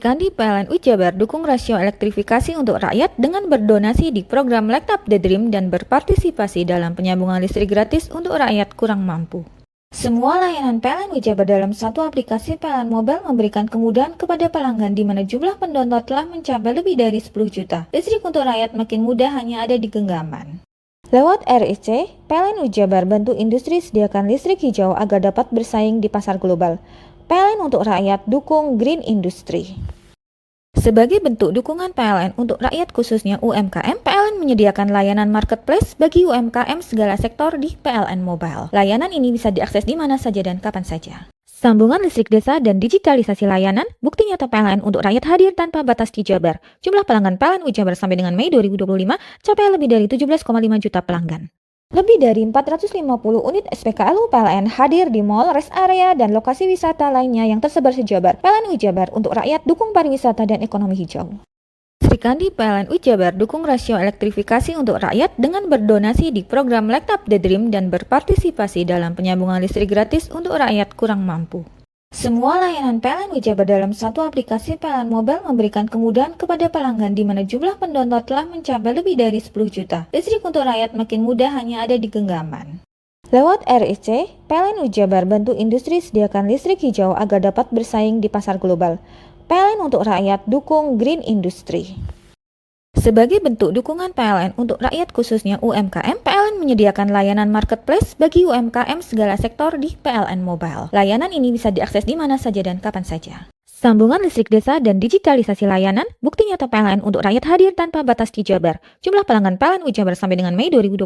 Srikandi PLN Jabar dukung rasio elektrifikasi untuk rakyat dengan berdonasi di program Light Up the Dream dan berpartisipasi dalam penyambungan listrik gratis untuk rakyat kurang mampu. Semua layanan PLN Jabar dalam satu aplikasi PLN Mobile memberikan kemudahan kepada pelanggan di mana jumlah pendownload telah mencapai lebih dari 10 juta. Listrik untuk rakyat makin mudah hanya ada di genggaman. Lewat RIC, PLN Jabar bantu industri sediakan listrik hijau agar dapat bersaing di pasar global. PLN untuk rakyat dukung Green Industry. Sebagai bentuk dukungan PLN untuk rakyat khususnya UMKM, PLN menyediakan layanan marketplace bagi UMKM segala sektor di PLN Mobile. Layanan ini bisa diakses di mana saja dan kapan saja. Sambungan listrik desa dan digitalisasi layanan, bukti nyata PLN untuk rakyat hadir tanpa batas di Jabar. Jumlah pelanggan PLN Jabar sampai dengan Mei 2025 capai lebih dari 17,5 juta pelanggan. Lebih dari 450 unit SPKLU PLN hadir di mall, rest area, dan lokasi wisata lainnya yang tersebar se-Jabar. PLN Jabar untuk rakyat dukung pariwisata dan ekonomi hijau. Srikandi PLN Jabar dukung rasio elektrifikasi untuk rakyat dengan berdonasi di program Light Up the Dream dan berpartisipasi dalam penyambungan listrik gratis untuk rakyat kurang mampu. Semua layanan PLN Jabar dalam satu aplikasi PLN Mobile memberikan kemudahan kepada pelanggan di mana jumlah pendownload telah mencapai lebih dari 10 juta. Listrik untuk rakyat makin mudah hanya ada di genggaman. Lewat RIC, PLN Jabar bantu industri sediakan listrik hijau agar dapat bersaing di pasar global. PLN untuk rakyat dukung Green Industry. Sebagai bentuk dukungan PLN untuk rakyat khususnya UMKM, PLN menyediakan layanan marketplace bagi UMKM segala sektor di PLN Mobile. Layanan ini bisa diakses di mana saja dan kapan saja. Sambungan listrik desa dan digitalisasi layanan, bukti nyata PLN untuk rakyat hadir tanpa batas di Jabar. Jumlah pelanggan PLN Jabar sampai dengan Mei 2025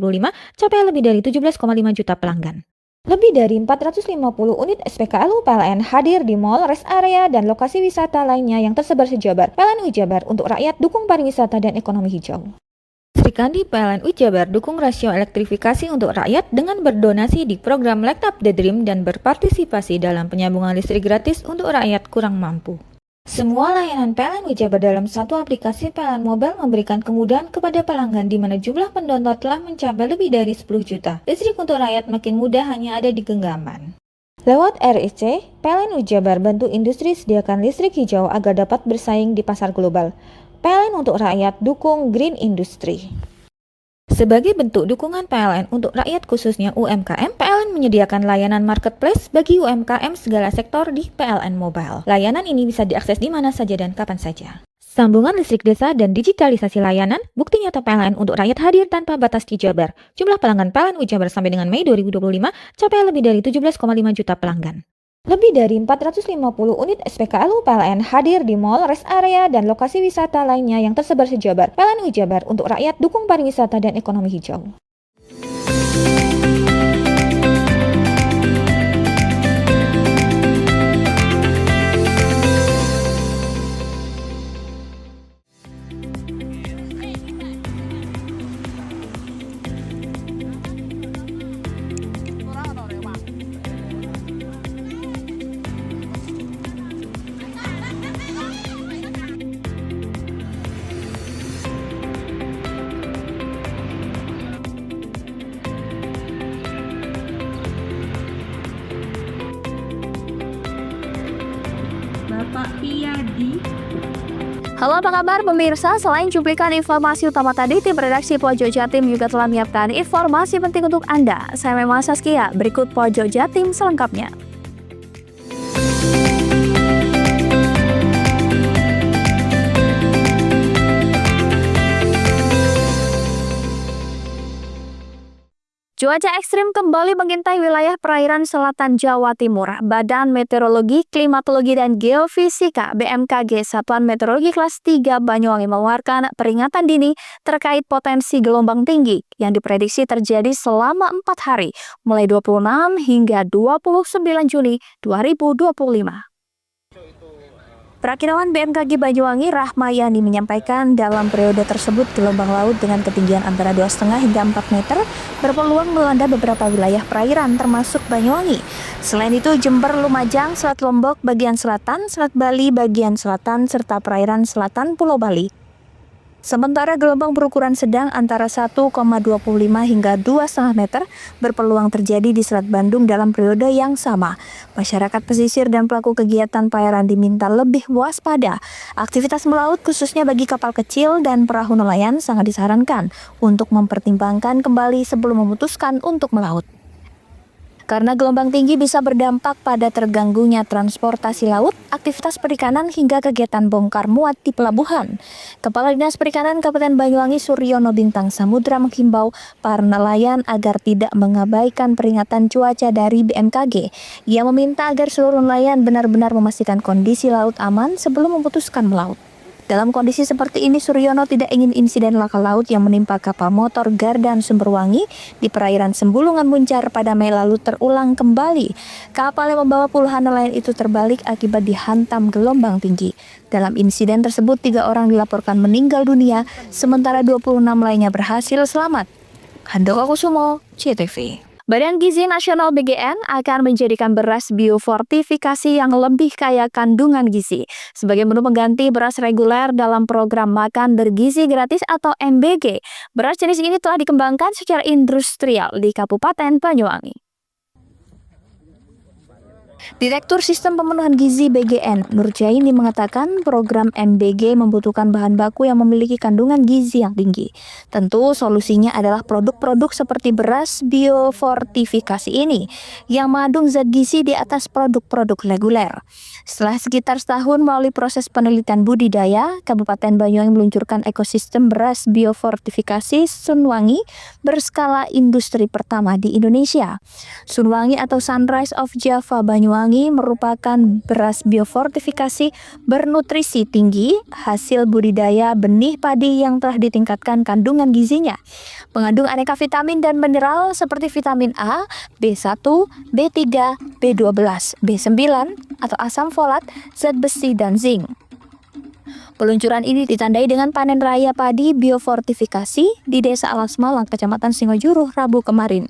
capai lebih dari 17,5 juta pelanggan. Lebih dari 450 unit SPKLU PLN hadir di mall, rest area, dan lokasi wisata lainnya yang tersebar se-Jabar. PLN Jabar untuk rakyat dukung pariwisata dan ekonomi hijau. Srikandi PLN Jabar dukung rasio elektrifikasi untuk rakyat dengan berdonasi di program Light Up the Dream dan berpartisipasi dalam penyambungan listrik gratis untuk rakyat kurang mampu. Semua layanan PLN Jabar dalam satu aplikasi PLN Mobile memberikan kemudahan kepada pelanggan di mana jumlah pendownload telah mencapai lebih dari 10 juta. Listrik untuk rakyat makin mudah hanya ada di genggaman. Lewat RIC, PLN Jabar bantu industri sediakan listrik hijau agar dapat bersaing di pasar global. PLN untuk rakyat dukung Green Industry. Sebagai bentuk dukungan PLN untuk rakyat khususnya UMKM, PLN menyediakan layanan marketplace bagi UMKM segala sektor di PLN Mobile. Layanan ini bisa diakses di mana saja dan kapan saja. Sambungan listrik desa dan digitalisasi layanan, bukti nyata PLN untuk rakyat hadir tanpa batas di Jabar. Jumlah pelanggan PLN Jabar sampai dengan Mei 2025 capai lebih dari 17,5 juta pelanggan. Lebih dari 450 unit SPKLU PLN hadir di mall, rest area, dan lokasi wisata lainnya yang tersebar se-Jabar. PLN Jabar untuk rakyat dukung pariwisata dan ekonomi hijau. Bapak Iyadi. Halo, apa kabar pemirsa? Selain cuplikan informasi utama tadi, tim redaksi Pojok Jatim juga telah menyiapkan informasi penting untuk Anda. Saya memang Saskia, berikut Pojok Jatim selengkapnya. Cuaca ekstrim kembali mengintai wilayah perairan selatan Jawa Timur. Badan Meteorologi, Klimatologi, dan Geofisika BMKG Satuan Meteorologi kelas 3 Banyuwangi mengeluarkan peringatan dini terkait potensi gelombang tinggi yang diprediksi terjadi selama 4 hari, mulai 26 hingga 29 Juni 2025. Perakirawan BMKG Banyuwangi Rahmayani menyampaikan dalam periode tersebut gelombang laut dengan ketinggian antara 2,5 hingga 4 meter berpeluang melanda beberapa wilayah perairan termasuk Banyuwangi. Selain itu, Jember, Lumajang, Selat Lombok bagian selatan, Selat Bali bagian selatan, serta perairan selatan Pulau Bali. Sementara gelombang berukuran sedang antara 1,25 hingga 2,5 meter berpeluang terjadi di Selat Bandung dalam periode yang sama. Masyarakat pesisir dan pelaku kegiatan pelayaran diminta lebih waspada. Aktivitas melaut khususnya bagi kapal kecil dan perahu nelayan sangat disarankan untuk mempertimbangkan kembali sebelum memutuskan untuk melaut. Karena gelombang tinggi bisa berdampak pada terganggunya transportasi laut, aktivitas perikanan hingga kegiatan bongkar muat di pelabuhan. Kepala Dinas Perikanan Kabupaten Banyuwangi Suryono Bintang Samudra menghimbau para nelayan agar tidak mengabaikan peringatan cuaca dari BMKG. Ia meminta agar seluruh nelayan benar-benar memastikan kondisi laut aman sebelum memutuskan melaut. Dalam kondisi seperti ini, Suryono tidak ingin insiden laka laut yang menimpa kapal motor Gardan Sumberwangi di perairan Sembulungan Muncar pada Mei lalu terulang kembali. Kapal yang membawa puluhan nelayan itu terbalik akibat dihantam gelombang tinggi. Dalam insiden tersebut, 3 orang dilaporkan meninggal dunia, sementara 26 lainnya berhasil selamat. Handoko Kusumo, CTV. Badan Gizi Nasional BGN akan menjadikan beras biofortifikasi yang lebih kaya kandungan gizi sebagai menu pengganti beras reguler dalam program makan bergizi gratis atau MBG. Beras jenis ini telah dikembangkan secara industrial di Kabupaten Banyuwangi. Direktur Sistem Pemenuhan Gizi BGN, Nurjaini mengatakan program MBG membutuhkan bahan baku yang memiliki kandungan gizi yang tinggi. Tentu solusinya adalah produk-produk seperti beras biofortifikasi ini yang mengandung zat gizi di atas produk-produk reguler. Setelah sekitar setahun melalui proses penelitian budidaya, Kabupaten Banyuwangi meluncurkan ekosistem beras biofortifikasi Sunwangi berskala industri pertama di Indonesia. Sunwangi atau Sunrise of Java Banyuwangi merupakan beras biofortifikasi bernutrisi tinggi, hasil budidaya benih padi yang telah ditingkatkan kandungan gizinya. Mengandung aneka vitamin dan mineral seperti vitamin A, B1, B3, B12, B9, atau asam folat, zat besi, dan zinc. Peluncuran ini ditandai dengan panen raya padi biofortifikasi di Desa Alas Malang, Kecamatan Singojuruh, Rabu kemarin.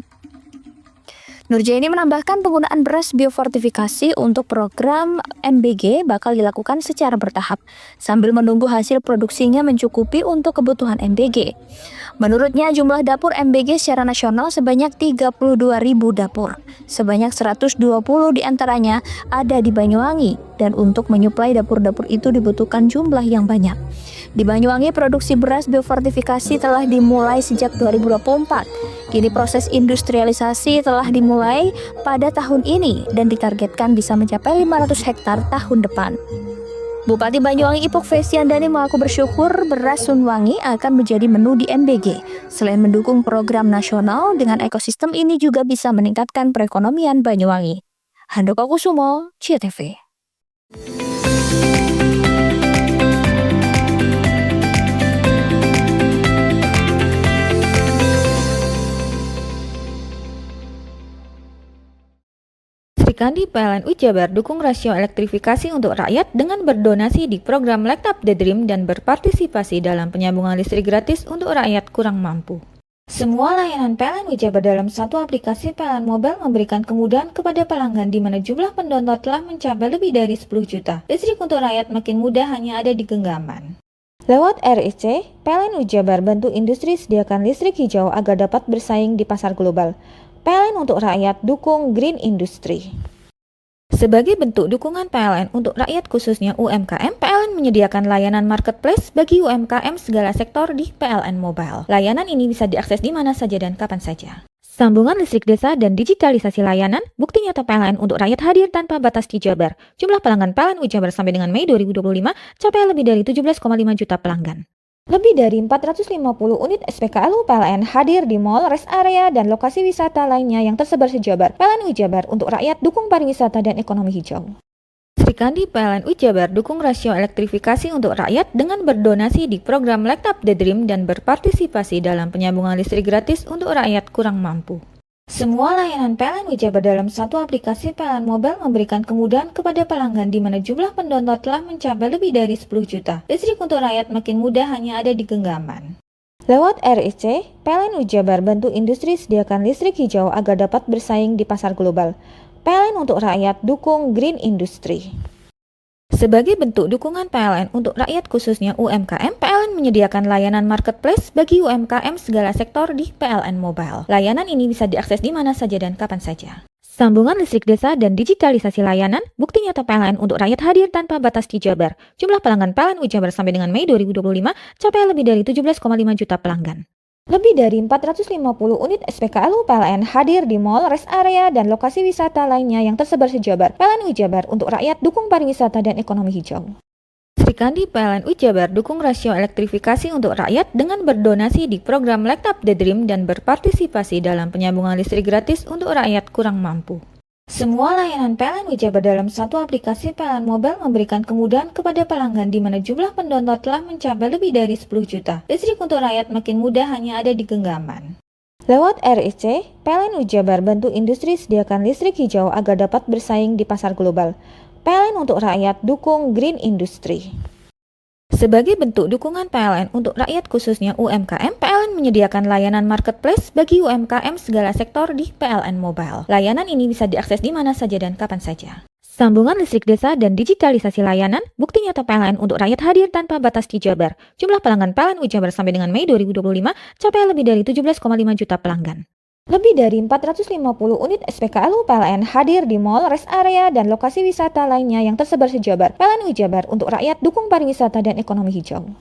Nurjaini menambahkan penggunaan beras biofortifikasi untuk program MBG bakal dilakukan secara bertahap, sambil menunggu hasil produksinya mencukupi untuk kebutuhan MBG. Menurutnya jumlah dapur MBG secara nasional sebanyak 32.000 dapur. Sebanyak 120 diantaranya ada di Banyuwangi, dan untuk menyuplai dapur-dapur itu dibutuhkan jumlah yang banyak. Di Banyuwangi, produksi beras biofortifikasi telah dimulai sejak 2024. Kini proses industrialisasi telah dimulai pada tahun ini dan ditargetkan bisa mencapai 500 hektar tahun depan. Bupati Banyuwangi Ipuk Fesiandani mengaku bersyukur beras Sunwangi akan menjadi menu di MBG. Selain mendukung program nasional, dengan ekosistem ini juga bisa meningkatkan perekonomian Banyuwangi. Handoko Kusumo, CTV. Sri Kandi PLNU Jabar dukung rasio elektrifikasi untuk rakyat dengan berdonasi di program Light Up the Dream dan berpartisipasi dalam penyambungan listrik gratis untuk rakyat kurang mampu. Semua layanan PLNU Jabar dalam satu aplikasi PLN Mobile memberikan kemudahan kepada pelanggan di mana jumlah pendownload telah mencapai lebih dari 10 juta. Listrik untuk rakyat makin mudah hanya ada di genggaman. Lewat RIC, PLNU Jabar bantu industri sediakan listrik hijau agar dapat bersaing di pasar global. PLN untuk rakyat dukung Green Industry. Sebagai bentuk dukungan PLN untuk rakyat khususnya UMKM, PLN menyediakan layanan marketplace bagi UMKM segala sektor di PLN Mobile. Layanan ini bisa diakses di mana saja dan kapan saja. Sambungan listrik desa dan digitalisasi layanan, bukti nyata PLN untuk rakyat hadir tanpa batas di Jabar. Jumlah pelanggan PLN Jabar sampai dengan Mei 2025 capai lebih dari 17,5 juta pelanggan. Lebih dari 450 unit SPKLU PLN hadir di mall, rest area, dan lokasi wisata lainnya yang tersebar se-Jabar. PLNU Jabar untuk rakyat dukung pariwisata dan ekonomi hijau. Sri Kandi PLNU Jabar dukung rasio elektrifikasi untuk rakyat dengan berdonasi di program Light Up the Dream dan berpartisipasi dalam penyambungan listrik gratis untuk rakyat kurang mampu. Semua layanan PLNU Jabar dalam satu aplikasi PLN Mobile memberikan kemudahan kepada pelanggan di mana jumlah pendownload telah mencapai lebih dari 10 juta. Listrik untuk rakyat makin mudah hanya ada di genggaman. Lewat RIC, PLNU Jabar bantu industri sediakan listrik hijau agar dapat bersaing di pasar global. PLN untuk rakyat dukung Green Industry. Sebagai bentuk dukungan PLN untuk rakyat khususnya UMKM, PLN menyediakan layanan marketplace bagi UMKM segala sektor di PLN Mobile. Layanan ini bisa diakses di mana saja dan kapan saja. Sambungan listrik desa dan digitalisasi layanan, bukti nyata PLN untuk rakyat hadir tanpa batas di Jabar. Jumlah pelanggan PLN Jabar sampai dengan Mei 2025 capai lebih dari 17,5 juta pelanggan. Lebih dari 450 unit SPKLU PLN hadir di mall, rest area, dan lokasi wisata lainnya yang tersebar se-Jabar. PLN Jabar untuk rakyat dukung pariwisata dan ekonomi hijau. Srikandi PLN Jabar dukung rasio elektrifikasi untuk rakyat dengan berdonasi di program Light Up the Dream dan berpartisipasi dalam penyambungan listrik gratis untuk rakyat kurang mampu. Semua layanan PLN Jabar dalam satu aplikasi PLN Mobile memberikan kemudahan kepada pelanggan di mana jumlah pendownload telah mencapai lebih dari 10 juta. Listrik untuk rakyat makin mudah hanya ada di genggaman. Lewat REC, PLN Jabar bantu industri sediakan listrik hijau agar dapat bersaing di pasar global. PLN untuk rakyat dukung green industry. Sebagai bentuk dukungan PLN untuk rakyat khususnya UMKM, PLN menyediakan layanan marketplace bagi UMKM segala sektor di PLN Mobile. Layanan ini bisa diakses di mana saja dan kapan saja. Sambungan listrik desa dan digitalisasi layanan, bukti nyata PLN untuk rakyat hadir tanpa batas di Jabar. Jumlah pelanggan PLN Jabar sampai dengan Mei 2025 capai lebih dari 17,5 juta pelanggan. Lebih dari 450 unit SPKLU PLN hadir di mall, rest area, dan lokasi wisata lainnya yang tersebar se-Jabar. PLN Jabar untuk rakyat dukung pariwisata dan ekonomi hijau.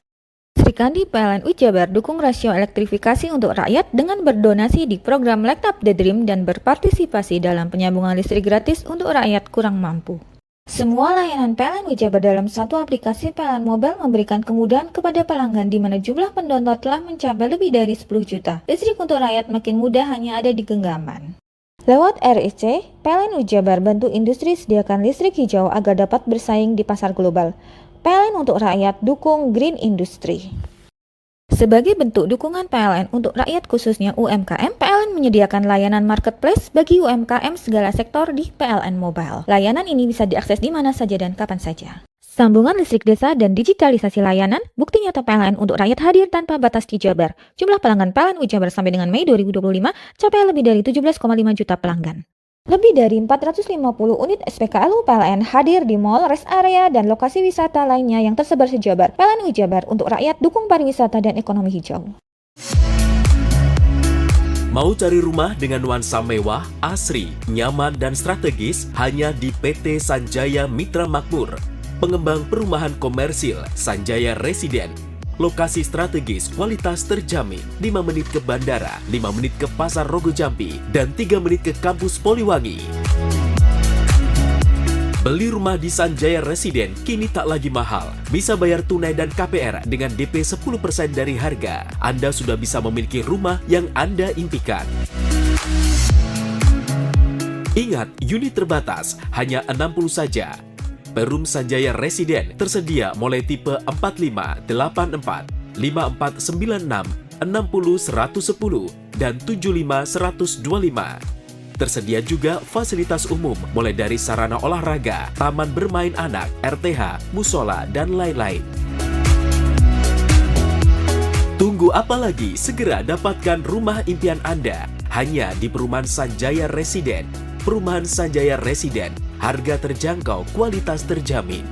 Srikandi PLN Jabar dukung rasio elektrifikasi untuk rakyat dengan berdonasi di program Light Up the Dream dan berpartisipasi dalam penyambungan listrik gratis untuk rakyat kurang mampu. Semua layanan PLN Jabar dalam satu aplikasi PLN Mobile memberikan kemudahan kepada pelanggan di mana jumlah pendownload telah mencapai lebih dari 10 juta. Listrik untuk rakyat makin mudah hanya ada di genggaman. Lewat REC, PLN Jabar bantu industri sediakan listrik hijau agar dapat bersaing di pasar global. PLN untuk rakyat dukung green industry. Sebagai bentuk dukungan PLN untuk rakyat khususnya UMKM, PLN menyediakan layanan marketplace bagi UMKM segala sektor di PLN Mobile. Layanan ini bisa diakses di mana saja dan kapan saja. Sambungan listrik desa dan digitalisasi layanan, bukti nyata PLN untuk rakyat hadir tanpa batas di Jabar. Jumlah pelanggan PLN Jabar sampai dengan Mei 2025 capai lebih dari 17,5 juta pelanggan. Lebih dari 450 unit SPKLU PLN hadir di mall, rest area, dan lokasi wisata lainnya yang tersebar se-Jabar. PLN Jabar untuk rakyat dukung pariwisata dan ekonomi hijau. Mau cari rumah dengan nuansa mewah, asri, nyaman, dan strategis hanya di PT Sanjaya Mitra Makmur. Pengembang perumahan komersil Sanjaya Residen. Lokasi strategis, kualitas terjamin. 5 menit ke bandara, 5 menit ke Pasar Rogo Jambi, dan 3 menit ke kampus Poliwangi. Beli rumah di Sanjaya Residen kini tak lagi mahal. Bisa bayar tunai dan KPR dengan DP 10% dari harga. Anda sudah bisa memiliki rumah yang Anda impikan. Ingat, unit terbatas, hanya 60 saja. Perum Sanjaya Residen tersedia mulai tipe 45, 84, 5496, 60 110, dan 75 125. Tersedia juga fasilitas umum mulai dari sarana olahraga, taman bermain anak, RTH, musola, dan lain-lain. Tunggu apa lagi? Segera dapatkan rumah impian Anda hanya di Perumahan Sanjaya Residen. Perumahan Sanjaya Residen, harga terjangkau, kualitas terjamin.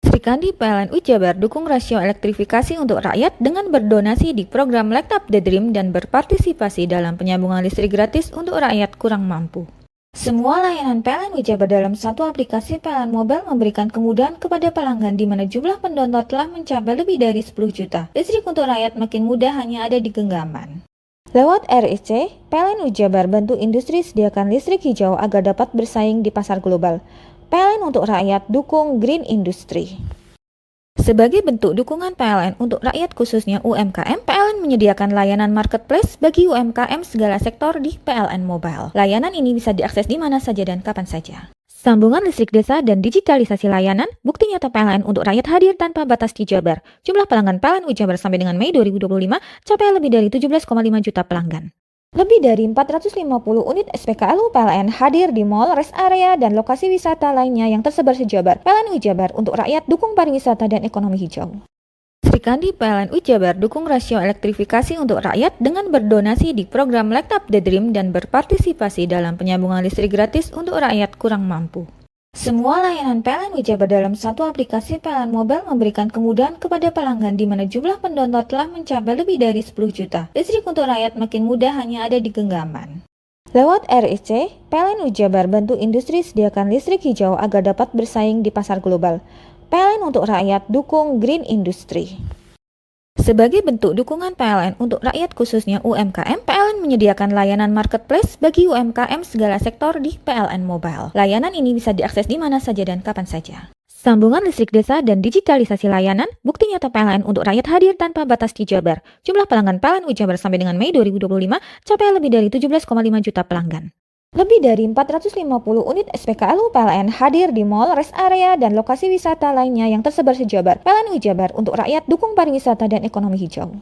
Srikandi PLN Jabar dukung rasio elektrifikasi untuk rakyat dengan berdonasi di program Light Up the Dream dan berpartisipasi dalam penyambungan listrik gratis untuk rakyat kurang mampu. Semua layanan PLN Jabar dalam satu aplikasi PLN Mobile memberikan kemudahan kepada pelanggan di mana jumlah pendownload telah mencapai lebih dari 10 juta. Listrik untuk rakyat makin mudah hanya ada di genggaman. Lewat REC, PLN Jabar bantu industri sediakan listrik hijau agar dapat bersaing di pasar global. PLN untuk rakyat dukung green industry. Sebagai bentuk dukungan PLN untuk rakyat khususnya UMKM, PLN menyediakan layanan marketplace bagi UMKM segala sektor di PLN Mobile. Layanan ini bisa diakses di mana saja dan kapan saja. Sambungan listrik desa dan digitalisasi layanan, bukti nyata PLN untuk rakyat hadir tanpa batas di Jabar. Jumlah pelanggan PLN Jabar sampai dengan Mei 2025 capai lebih dari 17,5 juta pelanggan. Lebih dari 450 unit SPKLU PLN hadir di mall, rest area, dan lokasi wisata lainnya yang tersebar se-Jabar. PLN Jabar untuk rakyat dukung pariwisata dan ekonomi hijau. Sri Kandi PLNU Jabar dukung rasio elektrifikasi untuk rakyat dengan berdonasi di program Light Up the Dream dan berpartisipasi dalam penyambungan listrik gratis untuk rakyat kurang mampu. Semua layanan PLNU Jabar dalam satu aplikasi PLN Mobile memberikan kemudahan kepada pelanggan di mana jumlah pendownload telah mencapai lebih dari 10 juta. Listrik untuk rakyat makin mudah hanya ada di genggaman. Lewat RIC, PLNU Jabar bantu industri sediakan listrik hijau agar dapat bersaing di pasar global. PLN untuk rakyat dukung Green Industry. Sebagai bentuk dukungan PLN untuk rakyat khususnya UMKM, PLN menyediakan layanan marketplace bagi UMKM segala sektor di PLN Mobile. Layanan ini bisa diakses di mana saja dan kapan saja. Sambungan listrik desa dan digitalisasi layanan, bukti nyata PLN untuk rakyat hadir tanpa batas di Jabar. Jumlah pelanggan PLN Jabar sampai dengan Mei 2025 capai lebih dari 17,5 juta pelanggan. Lebih dari 450 unit SPKLU PLN hadir di mall, rest area, dan lokasi wisata lainnya yang tersebar se-Jabar. PLNU Jabar untuk rakyat dukung pariwisata dan ekonomi hijau.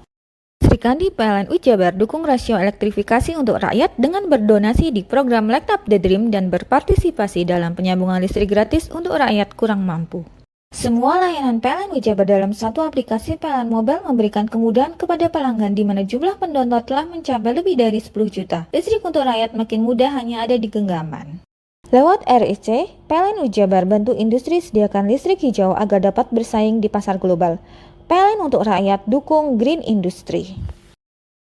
Sri Kandi PLNU Jabar dukung rasio elektrifikasi untuk rakyat dengan berdonasi di program Light Up the Dream dan berpartisipasi dalam penyambungan listrik gratis untuk rakyat kurang mampu. Semua layanan PLNU Jabar dalam satu aplikasi PLN Mobile memberikan kemudahan kepada pelanggan di mana jumlah pendownload telah mencapai lebih dari 10 juta. Listrik untuk rakyat makin mudah hanya ada di genggaman. Lewat RIC, PLNU Jabar bantu industri sediakan listrik hijau agar dapat bersaing di pasar global. PLN untuk rakyat dukung Green Industry.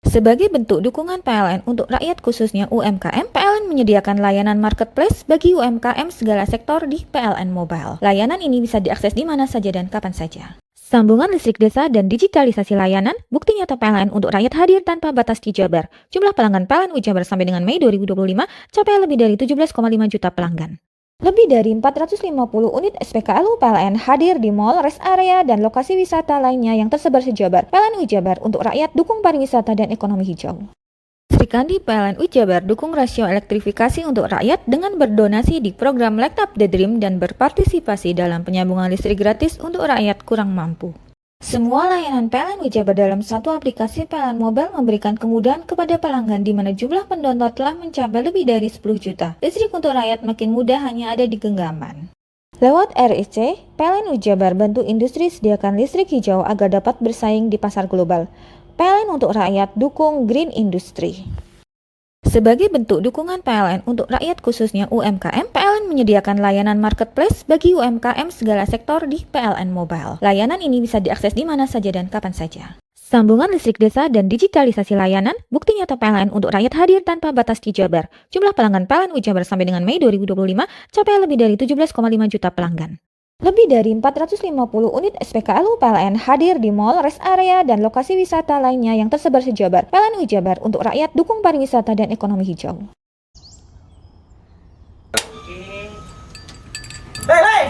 Sebagai bentuk dukungan PLN untuk rakyat khususnya UMKM, PLN menyediakan layanan marketplace bagi UMKM segala sektor di PLN Mobile. Layanan ini bisa diakses di mana saja dan kapan saja. Sambungan listrik desa dan digitalisasi layanan, bukti nyata PLN untuk rakyat hadir tanpa batas di Jabar. Jumlah pelanggan PLNU Jabar sampai dengan Mei 2025 capai lebih dari 17,5 juta pelanggan. Lebih dari 450 unit SPKLU PLN hadir di mall, rest area, dan lokasi wisata lainnya yang tersebar se-Jabar. PLNU Jabar untuk rakyat dukung pariwisata dan ekonomi hijau. Sri Kandi PLNU Jabar dukung rasio elektrifikasi untuk rakyat dengan berdonasi di program Light Up the Dream dan berpartisipasi dalam penyambungan listrik gratis untuk rakyat kurang mampu. Semua layanan PLNU Jabar dalam satu aplikasi PLN Mobile memberikan kemudahan kepada pelanggan di mana jumlah pendownload telah mencapai lebih dari 10 juta. Listrik untuk rakyat makin mudah hanya ada di genggaman. Lewat RIC, PLNU Jabar bantu industri sediakan listrik hijau agar dapat bersaing di pasar global. PLN untuk rakyat dukung Green Industry. Sebagai bentuk dukungan PLN untuk rakyat khususnya UMKM, PLN menyediakan layanan marketplace bagi UMKM segala sektor di PLN Mobile. Layanan ini bisa diakses di mana saja dan kapan saja. Sambungan listrik desa dan digitalisasi layanan, bukti nyata PLN untuk rakyat hadir tanpa batas di Jabar. Jumlah pelanggan PLNU Jabar sampai dengan Mei 2025 capai lebih dari 17,5 juta pelanggan. Lebih dari 450 unit SPKLU PLN hadir di mall, rest area, dan lokasi wisata lainnya yang tersebar se-Jabar. PLNU Jabar untuk rakyat dukung pariwisata dan ekonomi hijau. Hei,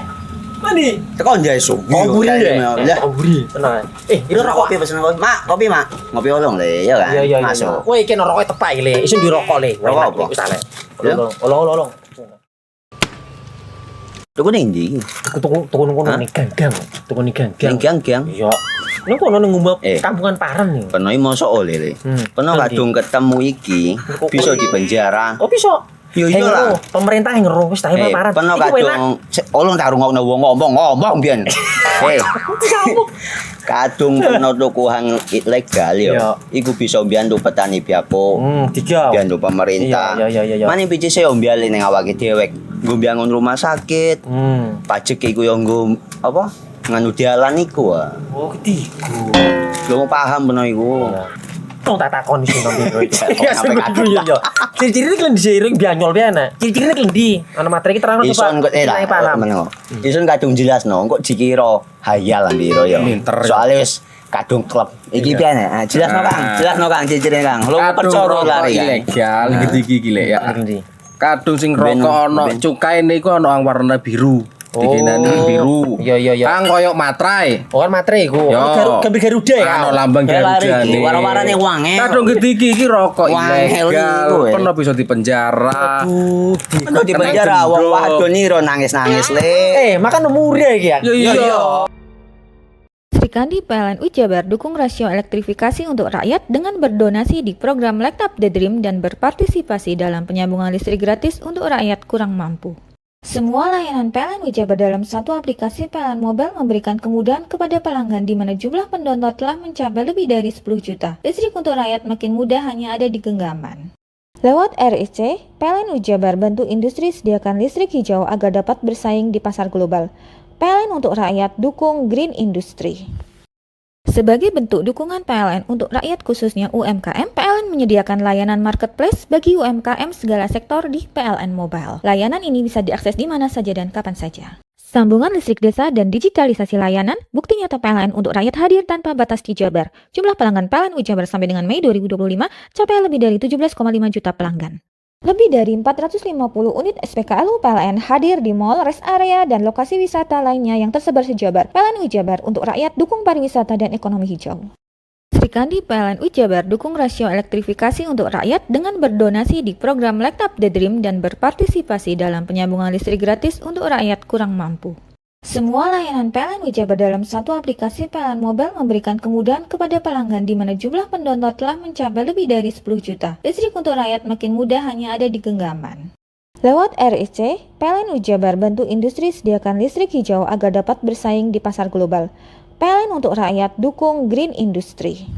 mandi. Tekan jaya subuh. Komburi deh. Ya. Komburi, tenang. Ini kopi pesen kopi. Mak, kopi mak. Ngopi olong le, ya kan? Iya. Masuk. Woi, kena rokok tepak le. Isun dirokok le. Rokok apa? Wis ale. Ya. Olong. Tuku ning ndi? Tuku ning ganggang. Tuku ning ganggang. Gang. Iya. Ning kono ning ngumba Eh. kampungan Paren nih. Peno iki mosok oleh le. Peno Nanti. kadung ketemu iki bisa dipenjara. Oh, bisa. Yo iya lah. Pemerintah yang ngeru wis tahe Paren. Peno Iku enak. kadung olong tak rungokno wong ngomong biyen. Kadung peno tuku hang ilegal yo. Iya. Iku bisa mbiyantu petani biako. Tiga. Mbiyantu pemerintah. Iya. Mane picise yo mbiale ning awake dhewek. Nggo mbiyangun rumah sakit. Pajak iku yo nggo apa? Nganu dalan iku. Oh, ketiku. Lu paham peno iku. Tong tak takon iso nang biro iki. Iya, sampe kadung. Iya. Ciri-cirine klendi seiring bianyol piana. Ciri-cirine klendi. Ana materi iki terang coba. Ison kok meneng. Ison kadung jelasno, kok dikira hayal ambiro ya. Soale wis kadung klub. Iki piye nek? Jelasno Kang, ciri-cirine Kang. Lu percaya lari kan. Ilegal iki lek ya. Klendi. Kadung sing rokok ana cukaine iku ana warna biru. Dikenani biru. Iya. Kang koyo matrai. Oh kan matre iku. Yo. Gambar Garuda ya. Ana lambang Garuda nih. Warna-warnane wange. Kadung gede iki rokok Wangel ilegal. iku, Pernah bisa dipenjara. Peno di penjara wong wadon iro nangis-nangis le. Makan murah iki ya. Iya. Sri Kandi PLNU Jabar dukung rasio elektrifikasi untuk rakyat dengan berdonasi di program Light Up the Dream dan berpartisipasi dalam penyambungan listrik gratis untuk rakyat kurang mampu. Semua layanan PLN Ujabar dalam satu aplikasi PLN Mobile memberikan kemudahan kepada pelanggan di mana jumlah pendownload telah mencapai lebih dari 10 juta. Listrik untuk rakyat makin mudah hanya ada di genggaman. Lewat RIC, PLN Ujabar bantu industri sediakan listrik hijau agar dapat bersaing di pasar global. PLN untuk rakyat dukung Green Industry. Sebagai bentuk dukungan PLN untuk rakyat khususnya UMKM, PLN menyediakan layanan marketplace bagi UMKM segala sektor di PLN Mobile. Layanan ini bisa diakses di mana saja dan kapan saja. Sambungan listrik desa dan digitalisasi layanan, bukti nyata PLN untuk rakyat hadir tanpa batas di Jabar. Jumlah pelanggan PLN Ujabar sampai dengan Mei 2025 capai lebih dari 17,5 juta pelanggan. Lebih dari 450 unit SPKLU PLN hadir di mall, rest area, dan lokasi wisata lainnya yang tersebar se-Jabar. PLN Ujabar untuk rakyat dukung pariwisata dan ekonomi hijau. Sri Kandi PLN Ujabar dukung rasio elektrifikasi untuk rakyat dengan berdonasi di program Light Up the Dream dan berpartisipasi dalam penyambungan listrik gratis untuk rakyat kurang mampu. Semua layanan PLN Ujabar dalam satu aplikasi PLN Mobile memberikan kemudahan kepada pelanggan di mana jumlah pendownload telah mencapai lebih dari 10 juta. Listrik untuk rakyat makin mudah hanya ada di genggaman. Lewat RIC, PLN Ujabar bantu industri sediakan listrik hijau agar dapat bersaing di pasar global. PLN untuk rakyat dukung Green Industry.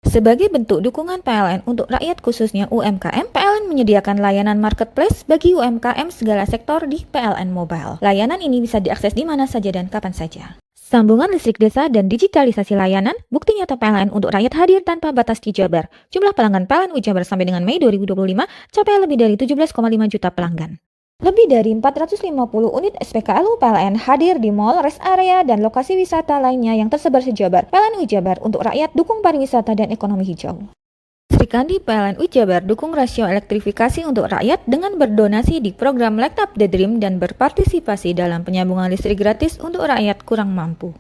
Sebagai bentuk dukungan PLN untuk rakyat khususnya UMKM, PLN menyediakan layanan marketplace bagi UMKM segala sektor di PLN Mobile. Layanan ini bisa diakses di mana saja dan kapan saja. Sambungan listrik desa dan digitalisasi layanan, bukti nyata PLN untuk rakyat hadir tanpa batas di Jabar. Jumlah pelanggan PLN Ujabar sampai dengan Mei 2025 capai lebih dari 17,5 juta pelanggan. Lebih dari 450 unit SPKLU PLN hadir di mall, rest area, dan lokasi wisata lainnya yang tersebar se-Jabar. PLN Ujabar untuk rakyat dukung pariwisata dan ekonomi hijau. Sri Kandi PLN Ujabar dukung rasio elektrifikasi untuk rakyat dengan berdonasi di program Light Up the Dream dan berpartisipasi dalam penyambungan listrik gratis untuk rakyat kurang mampu.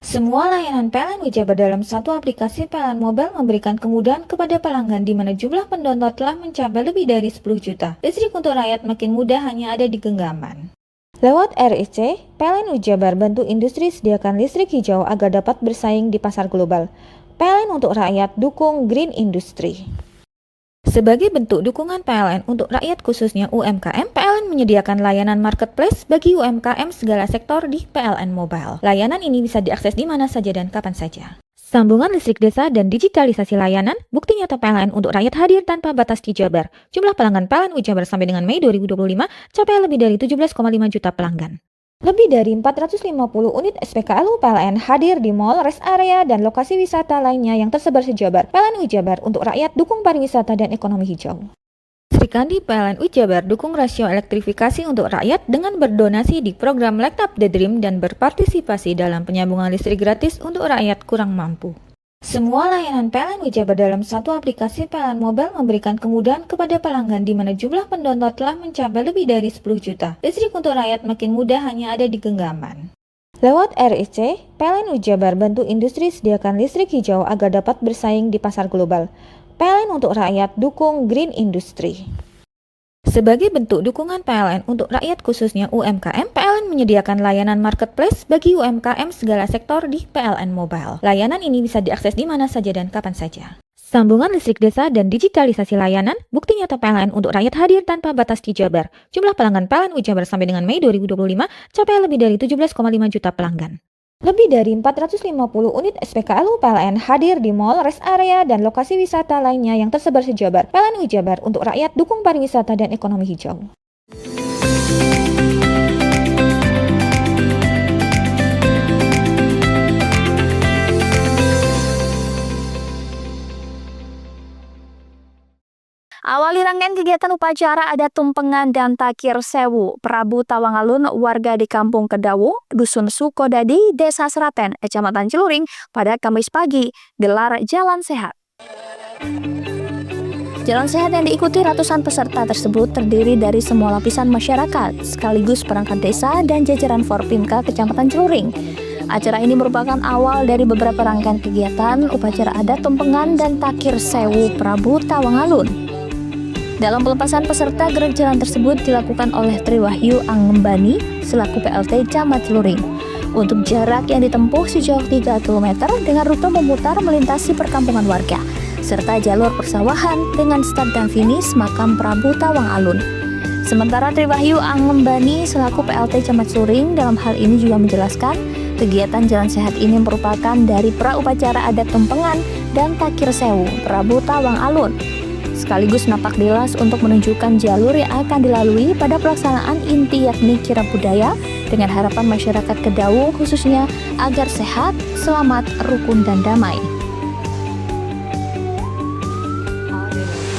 Semua layanan PLN Ujabar dalam satu aplikasi PLN Mobile memberikan kemudahan kepada pelanggan di mana jumlah pendownload telah mencapai lebih dari 10 juta. Listrik untuk rakyat makin mudah hanya ada di genggaman. Lewat RIC, PLN Ujabar bantu industri sediakan listrik hijau agar dapat bersaing di pasar global. PLN untuk rakyat dukung Green Industry. Sebagai bentuk dukungan PLN untuk rakyat khususnya UMKM, PLN menyediakan layanan marketplace bagi UMKM segala sektor di PLN Mobile. Layanan ini bisa diakses di mana saja dan kapan saja. Sambungan listrik desa dan digitalisasi layanan, bukti nyata PLN untuk rakyat hadir tanpa batas di Jabar. Jumlah pelanggan PLN Ujabar sampai dengan Mei 2025 capai lebih dari 17,5 juta pelanggan. Lebih dari 450 unit SPKLU PLN hadir di mall, rest area, dan lokasi wisata lainnya yang tersebar se-Jabar. PLN Ujabar untuk rakyat dukung pariwisata dan ekonomi hijau. Sri Kandi PLN Ujabar dukung rasio elektrifikasi untuk rakyat dengan berdonasi di program Light Up the Dream dan berpartisipasi dalam penyambungan listrik gratis untuk rakyat kurang mampu. Semua layanan PLN Ujabar dalam satu aplikasi PLN Mobile memberikan kemudahan kepada pelanggan di mana jumlah pendownload telah mencapai lebih dari 10 juta. Listrik untuk rakyat makin mudah hanya ada di genggaman. Lewat RIC, PLN Ujabar bantu industri sediakan listrik hijau agar dapat bersaing di pasar global. PLN untuk rakyat dukung Green Industry. Sebagai bentuk dukungan PLN untuk rakyat khususnya UMKM, PLN menyediakan layanan marketplace bagi UMKM segala sektor di PLN Mobile. Layanan ini bisa diakses di mana saja dan kapan saja. Sambungan listrik desa dan digitalisasi layanan, bukti nyata PLN untuk rakyat hadir tanpa batas di Jabar. Jumlah pelanggan PLN Ujabar sampai dengan Mei 2025 capai lebih dari 17,5 juta pelanggan. Lebih dari 450 unit SPKLU PLN hadir di mall, rest area, dan lokasi wisata lainnya yang tersebar se-Jabar. PLN Ujabar untuk rakyat dukung pariwisata dan ekonomi hijau. Awali rangkaian kegiatan upacara adat tumpengan dan takir sewu Prabu Tawangalun warga di Kampung Kedawu, Dusun Sukodadi, Desa Seraten, Kecamatan Celuring pada Kamis pagi, gelar Jalan Sehat. Jalan sehat yang diikuti ratusan peserta tersebut terdiri dari semua lapisan masyarakat, sekaligus perangkat desa dan jajaran Forpimka Kecamatan Celuring. Acara ini merupakan awal dari beberapa rangkaian kegiatan upacara adat tumpengan dan takir sewu Prabu Tawangalun. Dalam pelepasan peserta, gerak jalan tersebut dilakukan oleh Tri Wahyu Angembani selaku PLT Camat Celuring. Untuk jarak yang ditempuh sejauh 3 km dengan rute memutar melintasi perkampungan warga, serta jalur persawahan dengan start dan finish makam Prabu Tawangalun. Sementara Triwahyu Angembani selaku PLT Camat Suring dalam hal ini juga menjelaskan kegiatan Jalan Sehat ini merupakan dari pra-upacara adat Tumpengan dan Takir Sewu Prabu Tawang Alun, sekaligus napak tilas untuk menunjukkan jalur yang akan dilalui pada pelaksanaan inti yakni kirab budaya dengan harapan masyarakat Kedawung khususnya agar sehat, selamat, rukun, dan damai.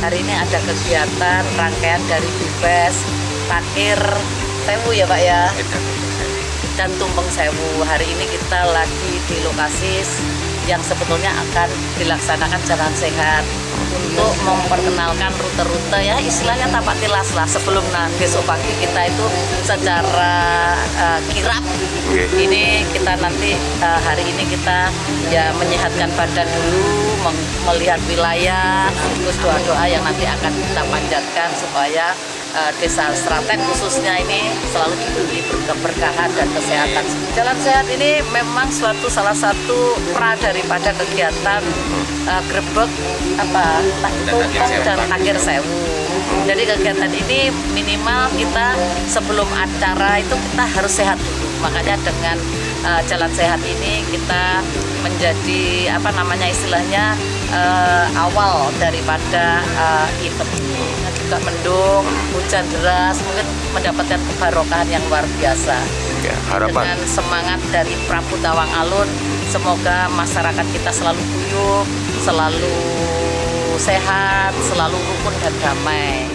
Hari ini ada kegiatan rangkaian dari Bifes, Takir Sewu ya Pak ya, dan Tumpeng Sewu. Hari ini kita lagi di lokasi yang sebetulnya akan dilaksanakan jalan sehat untuk memperkenalkan rute-rute ya istilahnya tapak tilas lah sebelum besok pagi kita itu secara kirap. Ini kita nanti hari ini kita ya menyehatkan badan dulu, melihat wilayah, terus doa-doa yang nanti akan kita panjatkan supaya desa Sraten khususnya ini selalu diberi keberkahan dan kesehatan. Jalan sehat ini memang salah satu pra daripada kegiatan grebek Tumpeng dan Takir Sewu. Jadi kegiatan ini minimal kita sebelum acara itu kita harus sehat dulu. Makanya dengan jalan sehat ini kita menjadi istilahnya awal daripada event ini. Juga mendung, hujan deras, mungkin mendapatkan kebarokahan yang luar biasa. Ya, harapan. Dengan semangat dari Prabu Tawang Alun, semoga masyarakat kita selalu guyup, selalu sehat, selalu rukun dan damai.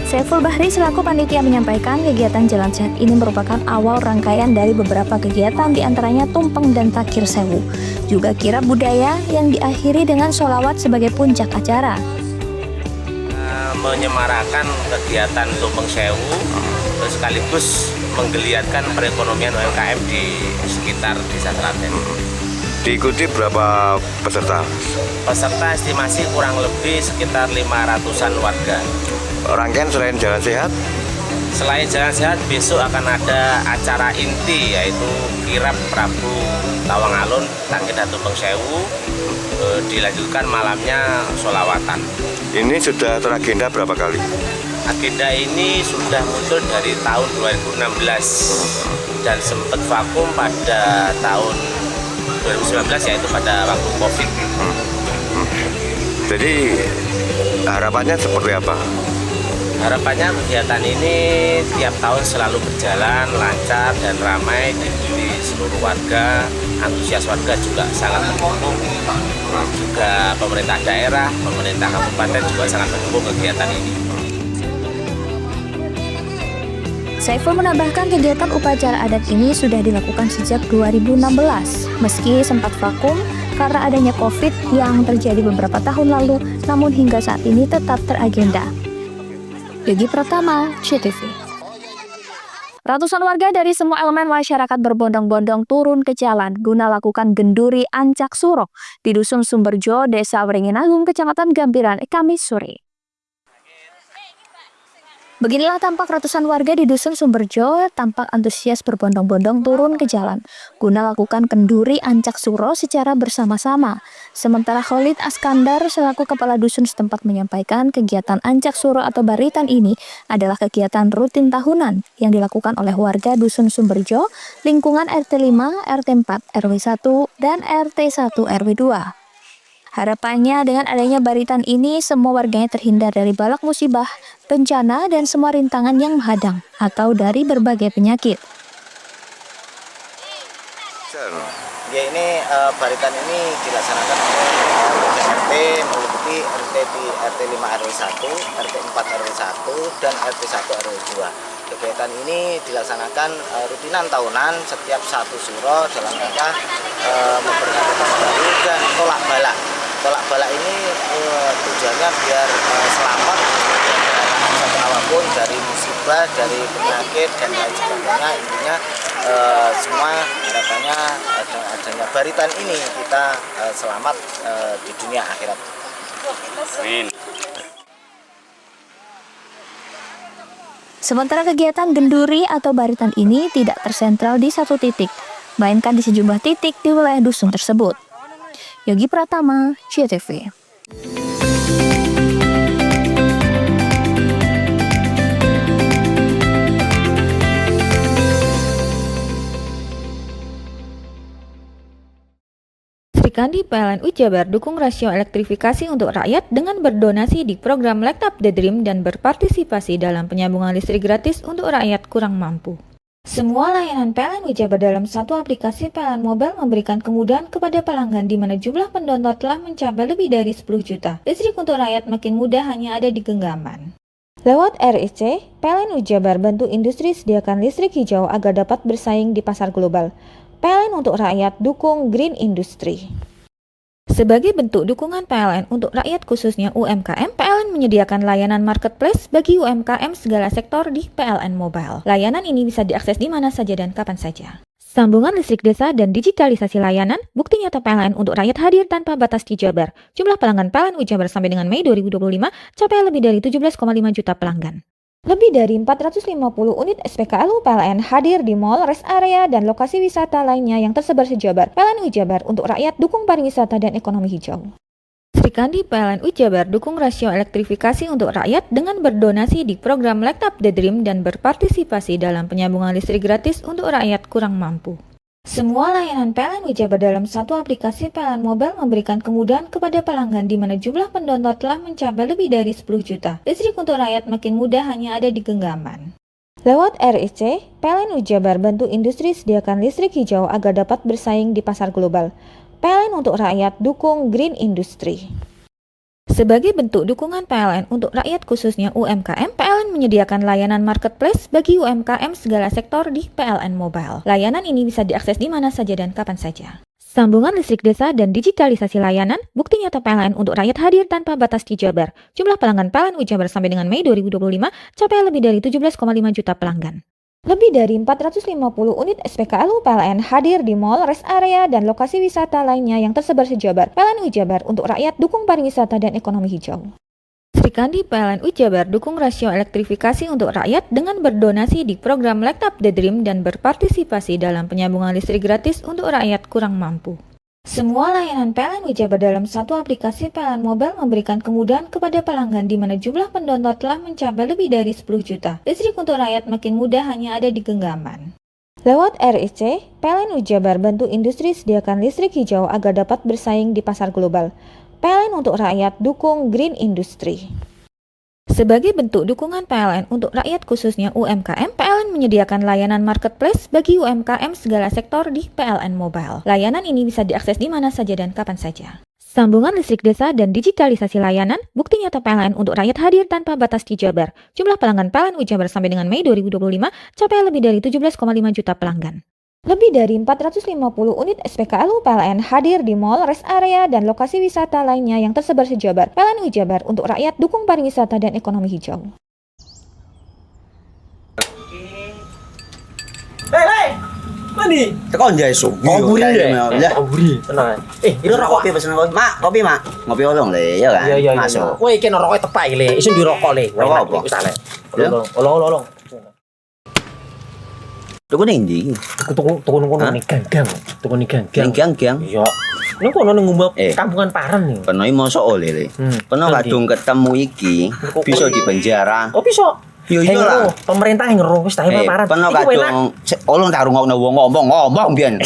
Saiful Bahri selaku panitia menyampaikan kegiatan Jalan Sehat ini merupakan awal rangkaian dari beberapa kegiatan diantaranya Tumpeng dan Takir Sewu, juga kirab budaya yang diakhiri dengan sholawat sebagai puncak acara. Menyemarakan kegiatan Tumpeng Sewu, terus sekaligus menggeliatkan perekonomian UMKM di sekitar desa Sraten. Diikuti berapa peserta? Peserta estimasi kurang lebih sekitar 500-an warga. Rangkaian selain Jalan Sehat? Selain Jalan Sehat, besok akan ada acara inti yaitu kirab Prabu Tawang Alun, Takir dan Tumpeng Sewu. Dilanjutkan malamnya sholawatan. Ini sudah teragenda berapa kali? Agenda ini sudah muncul dari tahun 2016 dan sempat vakum pada tahun 2019 yaitu pada waktu Covid. Jadi harapannya seperti apa? Harapannya kegiatan ini tiap tahun selalu berjalan lancar dan ramai, diikuti seluruh warga, antusias warga juga sangat mendukung. Juga pemerintah daerah, pemerintah kabupaten juga sangat mendukung kegiatan ini. Saiful menambahkan kegiatan upacara adat ini sudah dilakukan sejak 2016, meski sempat vakum karena adanya COVID yang terjadi beberapa tahun lalu, namun hingga saat ini tetap teragenda. Yogi Pratama, CTV. Ratusan warga dari semua elemen masyarakat berbondong-bondong turun ke jalan guna lakukan genduri Ancak Suro di Dusun Sumberjo, Desa Wringin Agung, Kecamatan Gambiran, Kamis sore. Beginilah tampak ratusan warga di Dusun Sumberjo tampak antusias berbondong-bondong turun ke jalan guna lakukan kenduri Ancak Suro secara bersama-sama. Sementara Khalid Askandar selaku kepala dusun setempat menyampaikan kegiatan Ancak Suro atau baritan ini adalah kegiatan rutin tahunan yang dilakukan oleh warga Dusun Sumberjo, lingkungan RT 5, RT 4, RW 1, dan RT 1 RW 2. Harapannya dengan adanya baritan ini semua warganya terhindar dari balak musibah, bencana, dan semua rintangan yang menghadang atau dari berbagai penyakit. Ya ini baritan ini dilaksanakan oleh RT meliputi RT 5 RW 1, RT 4 RW 1, dan RT 1 RW 2. Kegiatan ini dilaksanakan rutinan tahunan setiap satu suro dalam rangka memperingati tahun baru dan tolak balak. Tolak balak ini tujuannya biar selamat dari apapun, dari musibah, dari penyakit dan lain sebagainya. Intinya semua harapannya adanya baritan ini kita selamat di dunia akhirat. Amin. Sementara kegiatan genduri atau baritan ini tidak tersentral di satu titik, melainkan di sejumlah titik di wilayah dusun tersebut. Yogi Pratama, CTV. Kandi PLNU Jabar dukung rasio elektrifikasi untuk rakyat dengan berdonasi di program Light Up the Dream dan berpartisipasi dalam penyambungan listrik gratis untuk rakyat kurang mampu. Semua layanan PLNU Jabar dalam satu aplikasi PLN Mobile memberikan kemudahan kepada pelanggan di mana jumlah pendownload telah mencapai lebih dari 10 juta. Listrik untuk rakyat makin mudah hanya ada di genggaman. Lewat RIC, PLNU Jabar bantu industri sediakan listrik hijau agar dapat bersaing di pasar global. PLN untuk rakyat dukung Green Industry. Sebagai bentuk dukungan PLN untuk rakyat khususnya UMKM, PLN menyediakan layanan marketplace bagi UMKM segala sektor di PLN Mobile. Layanan ini bisa diakses di mana saja dan kapan saja. Sambungan listrik desa dan digitalisasi layanan, bukti nyata PLN untuk rakyat hadir tanpa batas di Jabar. Jumlah pelanggan PLNU Jabar sampai dengan Mei 2025 capai lebih dari 17,5 juta pelanggan. Lebih dari 450 unit SPKLU PLN hadir di mall, rest area, dan lokasi wisata lainnya yang tersebar se-Jabar. PLNU Jabar untuk rakyat dukung pariwisata dan ekonomi hijau. Sri Kandi PLNU Jabar dukung rasio elektrifikasi untuk rakyat dengan berdonasi di program Light Up the Dream dan berpartisipasi dalam penyambungan listrik gratis untuk rakyat kurang mampu. Semua layanan PLNU Jabar dalam satu aplikasi PLN Mobile memberikan kemudahan kepada pelanggan di mana jumlah pendownload telah mencapai lebih dari 10 juta. Listrik untuk rakyat makin mudah hanya ada di genggaman. Lewat RIC, PLNU Jabar bantu industri sediakan listrik hijau agar dapat bersaing di pasar global. PLN untuk rakyat dukung Green Industry. Sebagai bentuk dukungan PLN untuk rakyat khususnya UMKM, PLN menyediakan layanan marketplace bagi UMKM segala sektor di PLN Mobile. Layanan ini bisa diakses di mana saja dan kapan saja. Sambungan listrik desa dan digitalisasi layanan, bukti nyata PLN untuk rakyat hadir tanpa batas di Jabar. Jumlah pelanggan PLNU Jabar sampai dengan Mei 2025 capai lebih dari 17,5 juta pelanggan. Lebih dari 450 unit SPKLU PLN hadir di mall, rest area, dan lokasi wisata lainnya yang tersebar se-Jabar. PLNU Jabar untuk rakyat dukung pariwisata dan ekonomi hijau. Sri Kandi PLNU Jabar dukung rasio elektrifikasi untuk rakyat dengan berdonasi di program Light Up the Dream dan berpartisipasi dalam penyambungan listrik gratis untuk rakyat kurang mampu. Semua layanan PLNU Jabar dalam satu aplikasi PLN Mobile memberikan kemudahan kepada pelanggan di mana jumlah pendownload telah mencapai lebih dari 10 juta. Listrik untuk rakyat makin mudah hanya ada di genggaman. Lewat RIC, PLNU Jabar bantu industri sediakan listrik hijau agar dapat bersaing di pasar global. PLN untuk rakyat dukung Green Industry. Sebagai bentuk dukungan PLN untuk rakyat khususnya UMKM, PLN menyediakan layanan marketplace bagi UMKM segala sektor di PLN Mobile. Layanan ini bisa diakses di mana saja dan kapan saja. Sambungan listrik desa dan digitalisasi layanan, bukti nyata PLN untuk rakyat hadir tanpa batas di Jabar. Jumlah pelanggan PLNU Jabar sampai dengan Mei 2025 capai lebih dari 17,5 juta pelanggan. Lebih dari 450 unit SPKLU PLN hadir di mall, rest area, dan lokasi wisata lainnya yang tersebar se-Jabar. PLNU Jabar untuk rakyat dukung pariwisata dan ekonomi hijau. Hei, mandi. Tekan jaisu. Koburi ya. Koburi. Tenang. Ini rokok. Kopi pesen kopi. Mak, kopi, Mak. Ngopi olong le, ya kan? Iya. Masuk. Kowe iki rokoknya tepak iki le. Isin dirokok le. Rokok apa? Wis ale. Olong. Tuku ning ndi? Tuku nang ning ganggang. Tuku ning ganggang. Ning gang. Iya. Nang kono nang ngumbat kampungan Paren nih. Peno mosok oleh le. Peno kadung ketemu iki bisa dipenjara. Oh bisa. Yo iya lah. Pemerintah yang ngeru wis tahe Paren. Peno kadung olong tak rungokno wong ngomong biyen.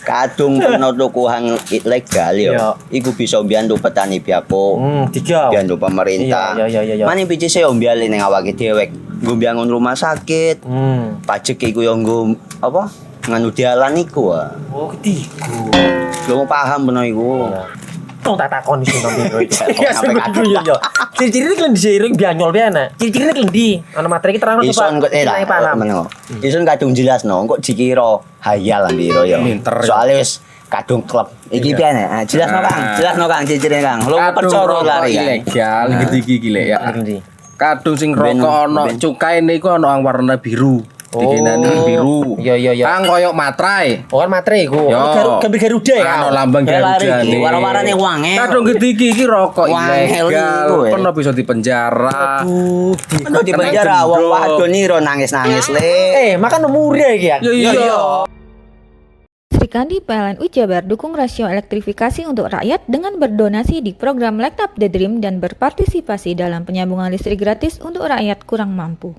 Kadung peno tuku hang ilegal yo. Iku bisa mbiyantu petani biako. Tiga. Mbiyantu pemerintah. Iya. Mane picise yo mbiale ning awake dhewe. Nggo mbangun rumah sakit. Pajak iku yo nggo apa? Nganu dalan iku. Oh, ketigo. Lu paham peno iku. Tong tak takon iso nang biro iki. Iya. Ciri-cirine klen diseiring bianyol piye Ciri-cirine klen ndi? Ana materi iki terangno coba. Ison paham. Ison kadung jelasno, kok dikira hayal lan biro yo. Soale wis kadung klub. Iki piye nek? Jelasno Kang, ciri-cirine Kang. Lu percaya lari ilegal iki lek ya. Kadung sing rokok ana cukaine iku ana warna biru. Dikenani biru. Iya. Kang koyo matrai. Oh kan matrai iku. Gambar Garuda ya. Ana lambang Garuda. Warna-warnane wange. Kadung gede iki rokok ilegal. Pernah bisa dipenjara. Aduh, pernah dipenjara wong wadon iro nangis-nangis le. Makan umure iki ya. Iya. Sri Kandi PLNU Jabar dukung rasio elektrifikasi untuk rakyat dengan berdonasi di program Light Up the Dream dan berpartisipasi dalam penyambungan listrik gratis untuk rakyat kurang mampu.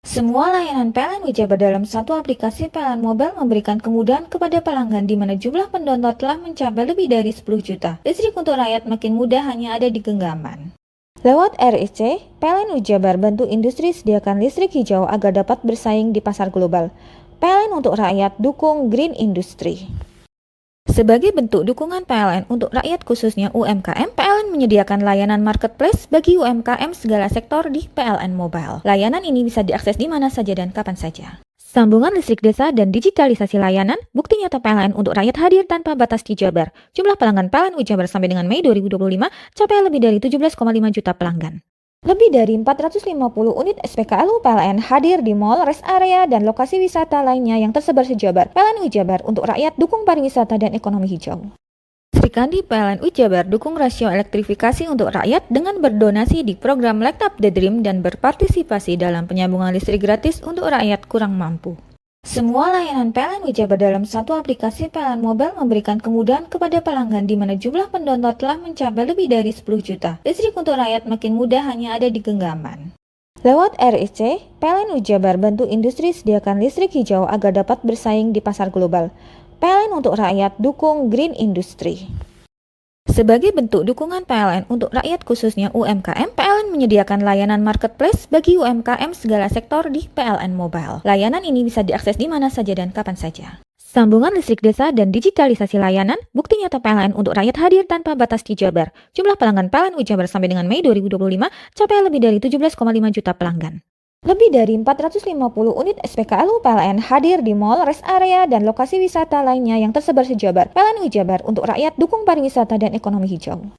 Semua layanan PLN Ujabar dalam satu aplikasi PLN Mobile memberikan kemudahan kepada pelanggan di mana jumlah pendownload telah mencapai lebih dari 10 juta. Listrik untuk rakyat makin mudah hanya ada di genggaman. Lewat RIC, PLN Ujabar bantu industri sediakan listrik hijau agar dapat bersaing di pasar global. PLN untuk rakyat dukung Green Industry. Sebagai bentuk dukungan PLN untuk rakyat khususnya UMKM, PLN menyediakan layanan marketplace bagi UMKM segala sektor di PLN Mobile. Layanan ini bisa diakses di mana saja dan kapan saja. Sambungan listrik desa dan digitalisasi layanan, bukti nyata PLN untuk rakyat hadir tanpa batas di Jabar. Jumlah pelanggan PLN Ujabar sampai dengan Mei 2025 capai lebih dari 17,5 juta pelanggan. Lebih dari 450 unit SPKLU PLN hadir di mall, rest area, dan lokasi wisata lainnya yang tersebar se-Jabar. PLN Ujabar untuk rakyat dukung pariwisata dan ekonomi hijau. Srikandi PLN Ujabar dukung rasio elektrifikasi untuk rakyat dengan berdonasi di program Light Up the Dream dan berpartisipasi dalam penyambungan listrik gratis untuk rakyat kurang mampu. Semua layanan PLN Ujabar dalam satu aplikasi PLN Mobile memberikan kemudahan kepada pelanggan di mana jumlah pendownload telah mencapai lebih dari 10 juta. Listrik untuk rakyat makin mudah hanya ada di genggaman. Lewat RIC, PLN Ujabar bantu industri sediakan listrik hijau agar dapat bersaing di pasar global. PLN untuk rakyat dukung Green Industry. Sebagai bentuk dukungan PLN untuk rakyat khususnya UMKM, PLN menyediakan layanan marketplace bagi UMKM segala sektor di PLN Mobile. Layanan ini bisa diakses di mana saja dan kapan saja. Sambungan listrik desa dan digitalisasi layanan, bukti nyata PLN untuk rakyat hadir tanpa batas di Jabar. Jumlah pelanggan PLN Ujabar sampai dengan Mei 2025 capai lebih dari 17,5 juta pelanggan. Lebih dari 450 unit SPKLU PLN hadir di mall, rest area, dan lokasi wisata lainnya yang tersebar se-Jabar. PLN Ujabar untuk rakyat dukung pariwisata dan ekonomi hijau.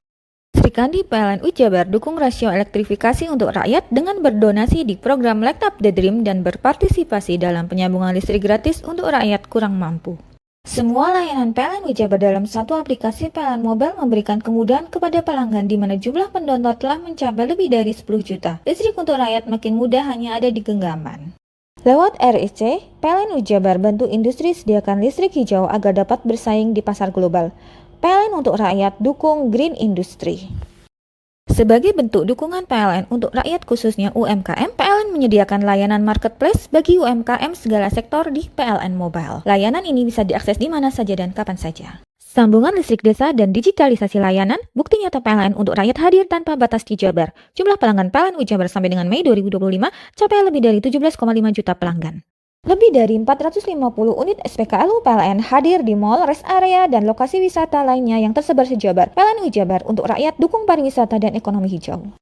Srikandi PLN Ujabar dukung rasio elektrifikasi untuk rakyat dengan berdonasi di program Light Up the Dream dan berpartisipasi dalam penyambungan listrik gratis untuk rakyat kurang mampu. Semua layanan PLN Ujabar dalam satu aplikasi PLN Mobile memberikan kemudahan kepada pelanggan di mana jumlah pendownload telah mencapai lebih dari 10 juta. Listrik untuk rakyat makin mudah hanya ada di genggaman. Lewat RIC, PLN Ujabar bantu industri sediakan listrik hijau agar dapat bersaing di pasar global. PLN untuk rakyat dukung Green Industry. Sebagai bentuk dukungan PLN untuk rakyat khususnya UMKM, PLN menyediakan layanan marketplace bagi UMKM segala sektor di PLN Mobile. Layanan ini bisa diakses di mana saja dan kapan saja. Sambungan listrik desa dan digitalisasi layanan, bukti nyata PLN untuk rakyat hadir tanpa batas di Jabar. Jumlah pelanggan PLN Ujabar sampai dengan Mei 2025 capai lebih dari 17,5 juta pelanggan. Lebih dari 450 unit SPKLU PLN hadir di mall, rest area, dan lokasi wisata lainnya yang tersebar se-Jabar. PLN Ujabar untuk rakyat dukung pariwisata dan ekonomi hijau.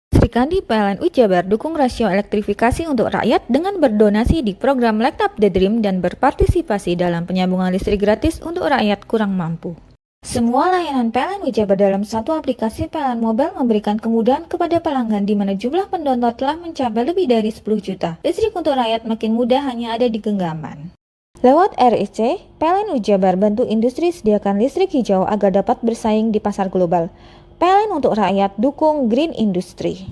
Srikandi PLN Ujabar dukung rasio elektrifikasi untuk rakyat dengan berdonasi di program Light Up the Dream dan berpartisipasi dalam penyambungan listrik gratis untuk rakyat kurang mampu. Semua layanan PLN Ujabar dalam satu aplikasi PLN Mobile memberikan kemudahan kepada pelanggan di mana jumlah pendownload telah mencapai lebih dari 10 juta. Listrik untuk rakyat makin mudah hanya ada di genggaman. Lewat RIC, PLN Ujabar bantu industri sediakan listrik hijau agar dapat bersaing di pasar global. PLN untuk rakyat dukung Green Industry.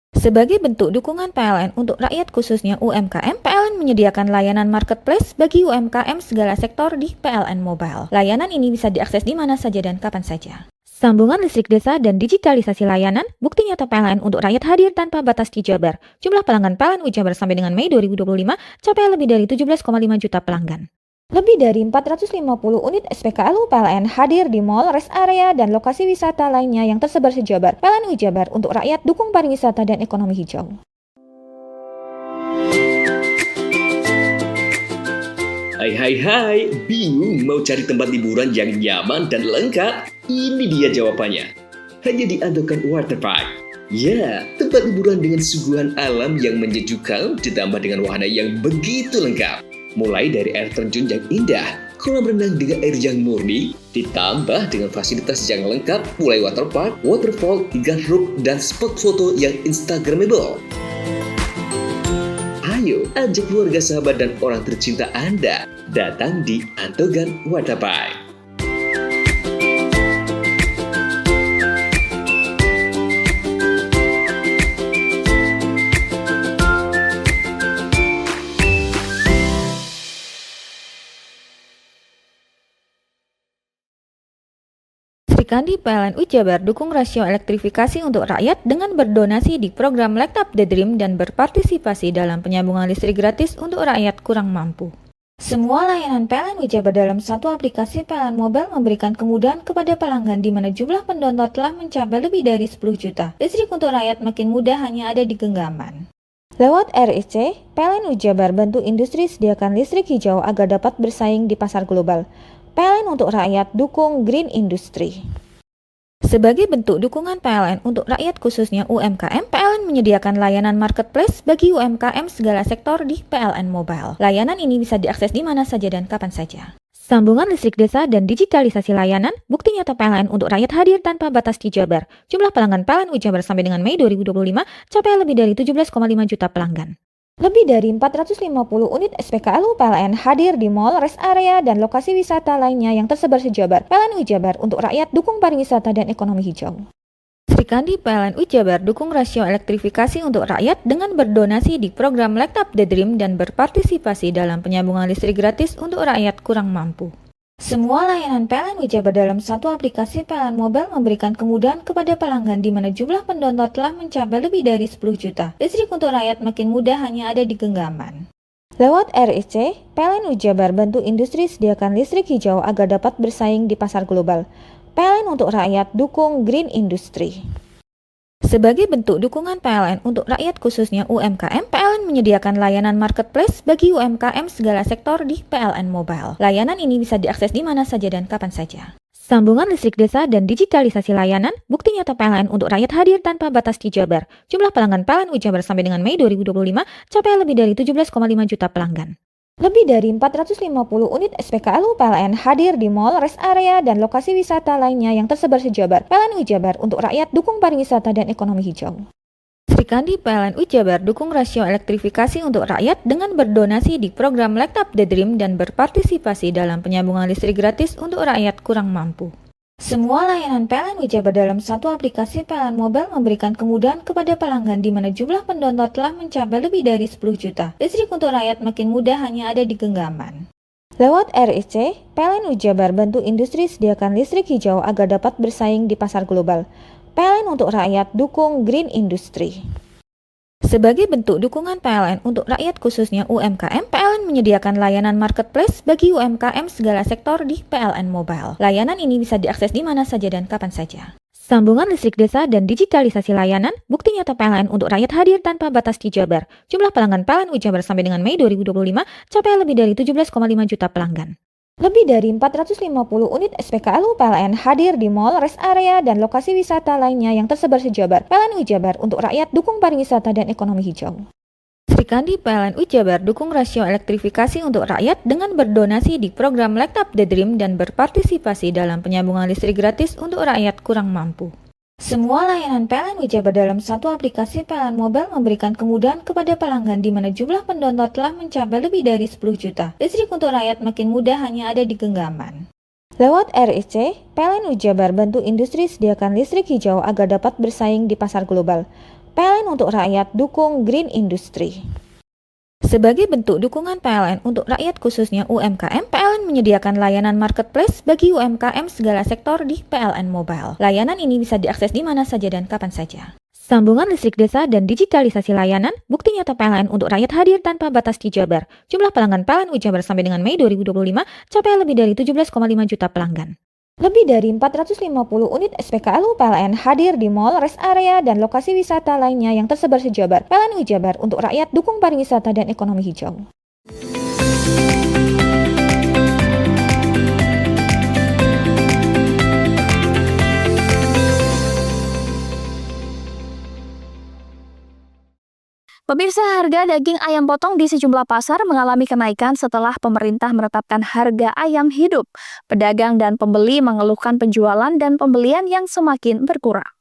Sebagai bentuk dukungan PLN untuk rakyat khususnya UMKM, PLN menyediakan layanan marketplace bagi UMKM segala sektor di PLN Mobile. Layanan ini bisa diakses di mana saja dan kapan saja. Sambungan listrik desa dan digitalisasi layanan, bukti nyata PLN untuk rakyat hadir tanpa batas di Jabar. Jumlah pelanggan PLN Ujabar sampai dengan Mei 2025 capai lebih dari 17,5 juta pelanggan. Lebih dari 450 unit SPKLU PLN hadir di mall, rest area, dan lokasi wisata lainnya yang tersebar se-Jabar. PLN Ujabar untuk rakyat dukung pariwisata dan ekonomi hijau. Hai, bingung mau cari tempat liburan yang nyaman dan lengkap? Ini dia jawabannya. Hanya di Andokan Waterpark. Ya, tempat liburan dengan suguhan alam yang menyejukkan ditambah dengan wahana yang begitu lengkap. Mulai dari air terjun yang indah, kolam renang dengan air yang murni, ditambah dengan fasilitas yang lengkap mulai waterpark, waterfall, hingga roof dan spot foto yang instagramable. Ayo, ajak keluarga, sahabat, dan orang tercinta Anda datang di Andokan Waterpark. Srikandi PLNU Jabar dukung rasio elektrifikasi untuk rakyat dengan berdonasi di program Light Up the Dream dan berpartisipasi dalam penyambungan listrik gratis untuk rakyat kurang mampu. Semua layanan PLNU Jabar dalam satu aplikasi PLN Mobile memberikan kemudahan kepada pelanggan di mana jumlah pendownload telah mencapai lebih dari 10 juta. Listrik untuk rakyat makin mudah hanya ada di genggaman. Lewat RIC, PLNU Jabar bantu industri sediakan listrik hijau agar dapat bersaing di pasar global. PLN untuk rakyat dukung Green Industry. Sebagai bentuk dukungan PLN untuk rakyat khususnya UMKM, PLN menyediakan layanan marketplace bagi UMKM segala sektor di PLN Mobile. Layanan ini bisa diakses di mana saja dan kapan saja. Sambungan listrik desa dan digitalisasi layanan, bukti nyata PLN untuk rakyat hadir tanpa batas di Jabar. Jumlah pelanggan PLN Jabar sampai dengan Mei 2025 capai lebih dari 17,5 juta pelanggan. Lebih dari 450 unit SPKLU PLN hadir di mall, rest area, dan lokasi wisata lainnya yang tersebar se-Jabar. PLNU Jabar untuk rakyat dukung pariwisata dan ekonomi hijau. Srikandi PLNU Jabar dukung rasio elektrifikasi untuk rakyat dengan berdonasi di program Light Up the Dream dan berpartisipasi dalam penyambungan listrik gratis untuk rakyat kurang mampu. Semua layanan PLNU Jabar dalam satu aplikasi PLN Mobile memberikan kemudahan kepada pelanggan di mana jumlah pendownload telah mencapai lebih dari 10 juta. Listrik untuk rakyat makin mudah hanya ada di genggaman. Lewat RIC, PLNU Jabar bantu industri sediakan listrik hijau agar dapat bersaing di pasar global. PLN untuk rakyat dukung Green Industry. Sebagai bentuk dukungan PLN untuk rakyat khususnya UMKM, PLN menyediakan layanan marketplace bagi UMKM segala sektor di PLN Mobile. Layanan ini bisa diakses di mana saja dan kapan saja. Sambungan listrik desa dan digitalisasi layanan, bukti nyata PLN untuk rakyat hadir tanpa batas di Jabar. Jumlah pelanggan PLN Jabar sampai dengan Mei 2025 capai lebih dari 17,5 juta pelanggan. Lebih dari 450 unit SPKLU PLN hadir di mall, rest area, dan lokasi wisata lainnya yang tersebar se-Jabar. PLNU Jabar untuk rakyat dukung pariwisata dan ekonomi hijau. Srikandi PLNU Jabar dukung rasio elektrifikasi untuk rakyat dengan berdonasi di program Light Up the Dream dan berpartisipasi dalam penyambungan listrik gratis untuk rakyat kurang mampu. Semua layanan PLNU Jabar dalam satu aplikasi PLN Mobile memberikan kemudahan kepada pelanggan di mana jumlah pendownload telah mencapai lebih dari 10 juta. Listrik untuk rakyat makin mudah hanya ada di genggaman. Lewat RIC, PLNU Jabar bantu industri sediakan listrik hijau agar dapat bersaing di pasar global. PLN untuk rakyat dukung Green Industry. Sebagai bentuk dukungan PLN untuk rakyat khususnya UMKM, PLN menyediakan layanan marketplace bagi UMKM segala sektor di PLN Mobile. Layanan ini bisa diakses di mana saja dan kapan saja. Sambungan listrik desa dan digitalisasi layanan, bukti nyata PLN untuk rakyat hadir tanpa batas di Jabar. Jumlah pelanggan PLN Jabar sampai dengan Mei 2025 capai lebih dari 17,5 juta pelanggan. Lebih dari 450 unit SPKLU PLN hadir di mall, rest area, dan lokasi wisata lainnya yang tersebar se-Jabar. PLNU Jabar untuk rakyat dukung pariwisata dan ekonomi hijau. Srikandi PLNU Jabar dukung rasio elektrifikasi untuk rakyat dengan berdonasi di program Light Up the Dream dan berpartisipasi dalam penyambungan listrik gratis untuk rakyat kurang mampu. Semua layanan PLNU Jabar dalam satu aplikasi PLN Mobile memberikan kemudahan kepada pelanggan di mana jumlah pendownload telah mencapai lebih dari 10 juta. Listrik untuk rakyat makin mudah hanya ada di genggaman. Lewat RIC, PLNU Jabar bantu industri sediakan listrik hijau agar dapat bersaing di pasar global. PLN untuk rakyat dukung Green Industry. Sebagai bentuk dukungan PLN untuk rakyat khususnya UMKM, PLN menyediakan layanan marketplace bagi UMKM segala sektor di PLN Mobile. Layanan ini bisa diakses di mana saja dan kapan saja. Sambungan listrik desa dan digitalisasi layanan, bukti nyata PLN untuk rakyat hadir tanpa batas di Jabar. Jumlah pelanggan PLN Jabar sampai dengan Mei 2025 capai lebih dari 17,5 juta pelanggan. Lebih dari 450 unit SPKLU PLN hadir di mall, rest area, dan lokasi wisata lainnya yang tersebar se-Jabar. PLNU Jabar untuk rakyat dukung pariwisata dan ekonomi hijau. Pemirsa, harga daging ayam potong di sejumlah pasar mengalami kenaikan setelah pemerintah menetapkan harga ayam hidup. Pedagang dan pembeli mengeluhkan penjualan dan pembelian yang semakin berkurang.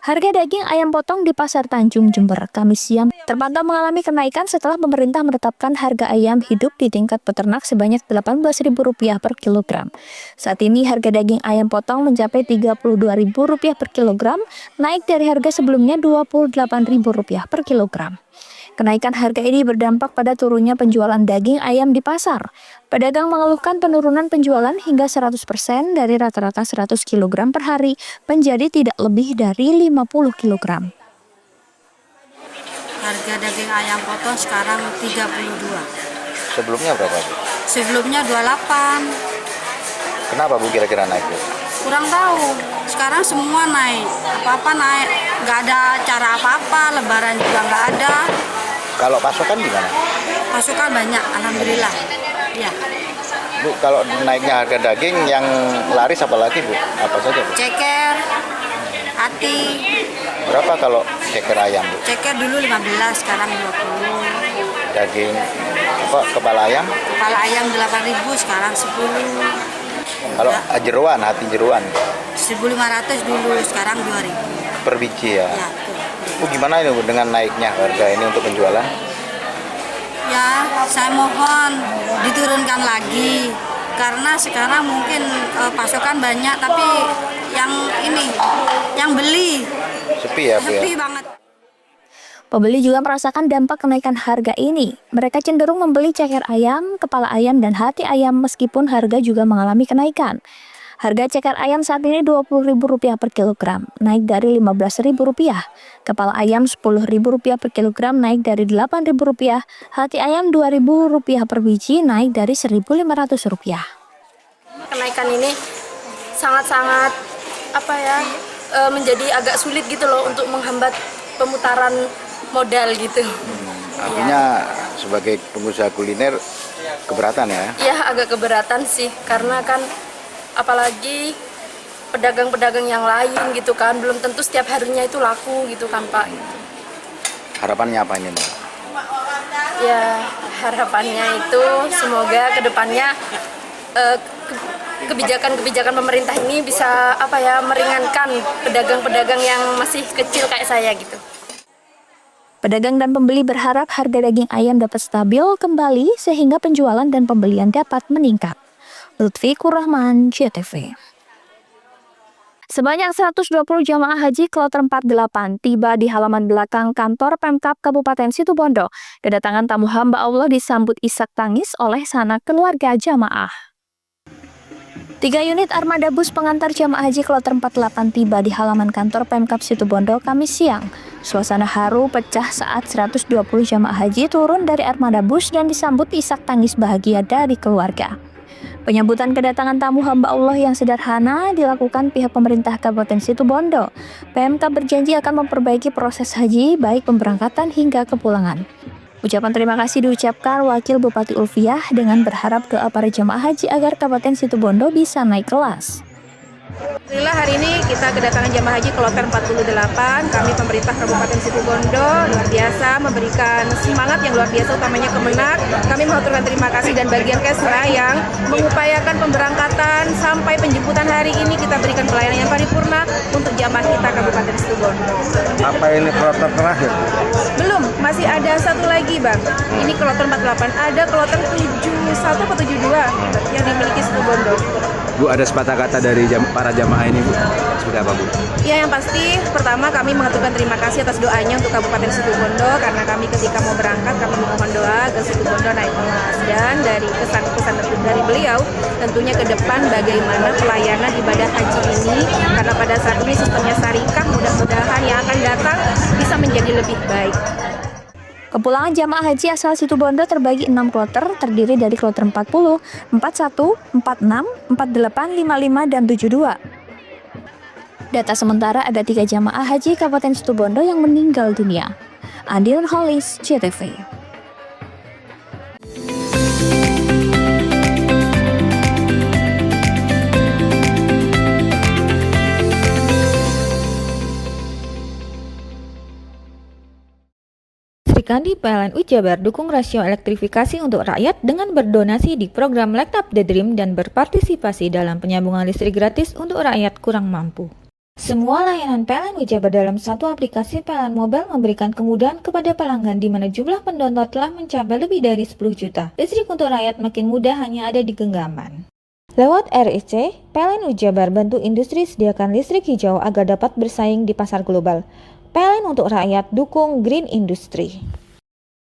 Harga daging ayam potong di Pasar Tanjung Jember Kamis siang terpantau mengalami kenaikan setelah pemerintah menetapkan harga ayam hidup di tingkat peternak sebanyak Rp18.000 per kilogram. Saat ini harga daging ayam potong mencapai Rp32.000 per kilogram, naik dari harga sebelumnya Rp28.000 per kilogram. Kenaikan harga ini berdampak pada turunnya penjualan daging ayam di pasar. Pedagang mengeluhkan penurunan penjualan hingga 100% dari rata-rata 100 kg per hari menjadi tidak lebih dari 50 kg. Harga daging ayam potong sekarang 32. Sebelumnya berapa, Bu? Sebelumnya 28. Kenapa, Bu, kira-kira naik, Bu? Kurang tahu. Sekarang semua naik. Apa-apa naik. Nggak ada cara apa-apa. Lebaran juga nggak ada. Kalau pasokan gimana? Pasokan banyak, alhamdulillah. Ya. Bu, kalau naiknya harga daging yang laris apa lagi, Bu? Apa saja, Bu? Ceker, hati. Berapa kalau ceker ayam, Bu? Ceker dulu 15, sekarang 20. Daging apa, kepala ayam? Kepala ayam 8.000, sekarang 10. Kalau jeruan, hati jeruan 1.500 dulu, sekarang 2.000. per biji ya. Ya, Bu, gimana ini, Bu, dengan naiknya harga ini untuk penjualan? ya, saya mohon diturunkan lagi karena sekarang mungkin pasokan banyak tapi yang beli Sepi ya, Bu, ya? sepi banget. Pembeli juga merasakan dampak kenaikan harga ini. Mereka cenderung membeli ceker ayam, kepala ayam, dan hati ayam meskipun harga juga mengalami kenaikan. Harga ceker ayam saat ini Rp20.000 per kilogram, naik dari Rp15.000. Kepala ayam Rp10.000 per kilogram, naik dari Rp8.000. Hati ayam Rp2.000 per biji, naik dari Rp1.500. Kenaikan ini sangat-sangat menjadi agak sulit gitu loh untuk menghambat pemutaran modal gitu. Artinya sebagai pengusaha kuliner keberatan ya? Iya, agak keberatan sih karena kan apalagi pedagang-pedagang yang lain gitu kan belum tentu setiap harinya itu laku gitu kan, Pak. Harapannya apa ini, Mbak? Ya, harapannya itu semoga kedepannya kebijakan-kebijakan pemerintah ini bisa meringankan pedagang-pedagang yang masih kecil kayak saya gitu. Pedagang dan pembeli berharap harga daging ayam dapat stabil kembali sehingga penjualan dan pembelian dapat meningkat. Lutfi Kurrahman, JTV. Sebanyak 120 jamaah haji kloter 48 tiba di halaman belakang kantor Pemkab Kabupaten Situbondo. Kedatangan tamu hamba Allah disambut isak tangis oleh sanak keluarga jamaah. 3 unit armada bus pengantar jamaah haji kloter 48 tiba di halaman kantor Pemkab Situbondo Kamis siang. Suasana haru pecah saat 120 jamaah haji turun dari armada bus dan disambut isak tangis bahagia dari keluarga. Penyambutan kedatangan tamu hamba Allah yang sederhana dilakukan pihak pemerintah Kabupaten Situbondo. Pemkab berjanji akan memperbaiki proses haji baik pemberangkatan hingga kepulangan. Ucapan terima kasih diucapkan Wakil Bupati Ulfiah dengan berharap doa para jamaah haji agar Kabupaten Situbondo bisa naik kelas. Alhamdulillah hari ini kita kedatangan jamaah haji kloter 48. Kami pemerintah Kabupaten Situbondo luar biasa memberikan semangat yang luar biasa utamanya Kemenak. Kami mengaturkan terima kasih dan bagian Kesra yang mengupayakan pemberangkatan sampai penjemputan hari ini kita berikan pelayanan yang paripurna untuk jamaah kita Kabupaten Situbondo. Apa ini kloter terakhir? Belum, masih ada satu lagi, Bang. Ini kloter 48, ada kloter 71 atau 72 yang dimiliki Situbondo. Bu, ada sepatah kata dari para jamaah ini, Bu? Seperti apa, Bu? Ya, yang pasti pertama kami mengaturkan terima kasih atas doanya untuk Kabupaten Situbondo karena kami ketika mau berangkat kami memohon doa agar Situbondo naik kelas, dan dari pesan-pesan dari beliau tentunya ke depan bagaimana pelayanan ibadah haji ini karena pada saat ini sistemnya syarikah, mudah-mudahan yang akan datang bisa menjadi lebih baik. Kepulangan jamaah haji asal Situbondo terbagi 6 kloter, terdiri dari kloter 40, 41, 46, 48, 55, dan 72. Data sementara ada 3 jamaah haji Kabupaten Situbondo yang meninggal dunia. Andi Nurholis, JTV. Sri Kandi PLN Jabar dukung rasio elektrifikasi untuk rakyat dengan berdonasi di program Light Up the Dream dan berpartisipasi dalam penyambungan listrik gratis untuk rakyat kurang mampu. Semua layanan PLN Jabar dalam satu aplikasi PLN Mobile memberikan kemudahan kepada pelanggan di mana jumlah pendownload telah mencapai lebih dari 10 juta. Listrik untuk rakyat makin mudah hanya ada di genggaman. Lewat RIC, PLN Jabar bantu industri sediakan listrik hijau agar dapat bersaing di pasar global. PLN untuk rakyat dukung Green Industry.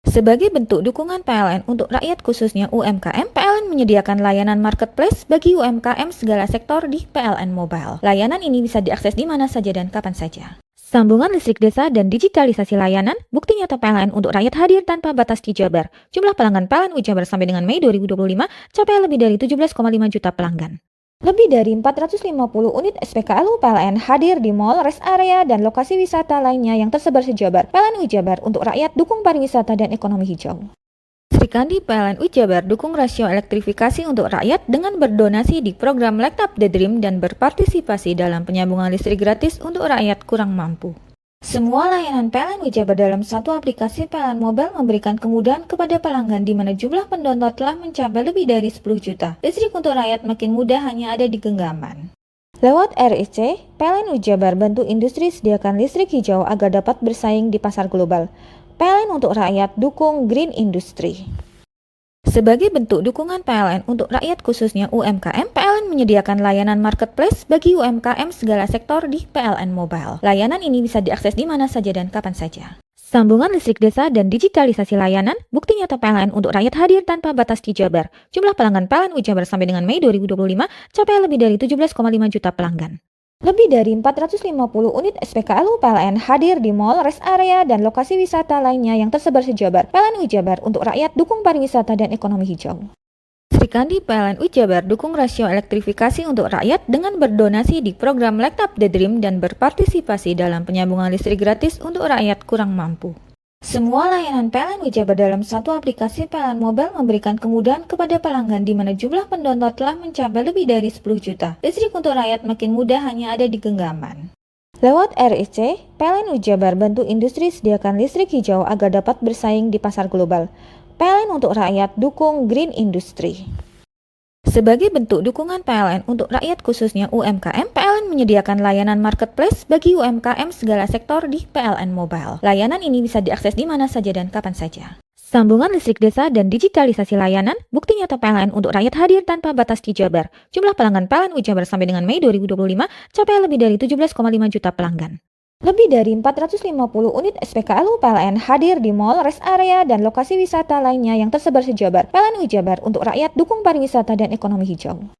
Sebagai bentuk dukungan PLN untuk rakyat khususnya UMKM, PLN menyediakan layanan marketplace bagi UMKM segala sektor di PLN Mobile. Layanan ini bisa diakses di mana saja dan kapan saja. Sambungan listrik desa dan digitalisasi layanan, bukti nyata PLN untuk rakyat hadir tanpa batas di Jabar. Jumlah pelanggan PLN Jabar sampai dengan Mei 2025 capai lebih dari 17,5 juta pelanggan. Lebih dari 450 unit SPKLU PLN hadir di mall, rest area, dan lokasi wisata lainnya yang tersebar se-Jabar. PLN Jabar untuk rakyat dukung pariwisata dan ekonomi hijau. Sri Kandi PLN Jabar dukung rasio elektrifikasi untuk rakyat dengan berdonasi di program Light Up the Dream dan berpartisipasi dalam penyambungan listrik gratis untuk rakyat kurang mampu. Semua layanan PLN Jabar dalam satu aplikasi PLN Mobile memberikan kemudahan kepada pelanggan di mana jumlah pendownload telah mencapai lebih dari 10 juta. Listrik untuk rakyat makin mudah hanya ada di genggaman. Lewat REC, PLN Jabar bantu industri sediakan listrik hijau agar dapat bersaing di pasar global. PLN untuk rakyat dukung Green Industry. Sebagai bentuk dukungan PLN untuk rakyat khususnya UMKM, PLN menyediakan layanan marketplace bagi UMKM segala sektor di PLN Mobile. Layanan ini bisa diakses di mana saja dan kapan saja. Sambungan listrik desa dan digitalisasi layanan, bukti nyata PLN untuk rakyat hadir tanpa batas di Jabar. Jumlah pelanggan PLN Jabar sampai dengan Mei 2025 capai lebih dari 17,5 juta pelanggan. Lebih dari 450 unit SPKLU PLN hadir di mall, rest area, dan lokasi wisata lainnya yang tersebar se-Jabar. PLN Jabar untuk rakyat dukung pariwisata dan ekonomi hijau. Sri Kandi PLN Jabar dukung rasio elektrifikasi untuk rakyat dengan berdonasi di program Light Up the Dream dan berpartisipasi dalam penyambungan listrik gratis untuk rakyat kurang mampu. Semua layanan PLN Jabar dalam satu aplikasi PLN Mobile memberikan kemudahan kepada pelanggan di mana jumlah pendownload telah mencapai lebih dari 10 juta. Listrik untuk rakyat makin mudah hanya ada di genggaman. Lewat REC, PLN Jabar bantu industri sediakan listrik hijau agar dapat bersaing di pasar global. PLN untuk rakyat dukung Green Industry. Sebagai bentuk dukungan PLN untuk rakyat khususnya UMKM, PLN menyediakan layanan marketplace bagi UMKM segala sektor di PLN Mobile. Layanan ini bisa diakses di mana saja dan kapan saja. Sambungan listrik desa dan digitalisasi layanan, bukti nyata PLN untuk rakyat hadir tanpa batas di Jabar. Jumlah pelanggan PLN Jabar sampai dengan Mei 2025 capai lebih dari 17,5 juta pelanggan. Lebih dari 450 unit SPKLU PLN hadir di mall, rest area, dan lokasi wisata lainnya yang tersebar se-Jabar. PLN Jabar untuk rakyat dukung pariwisata dan ekonomi hijau.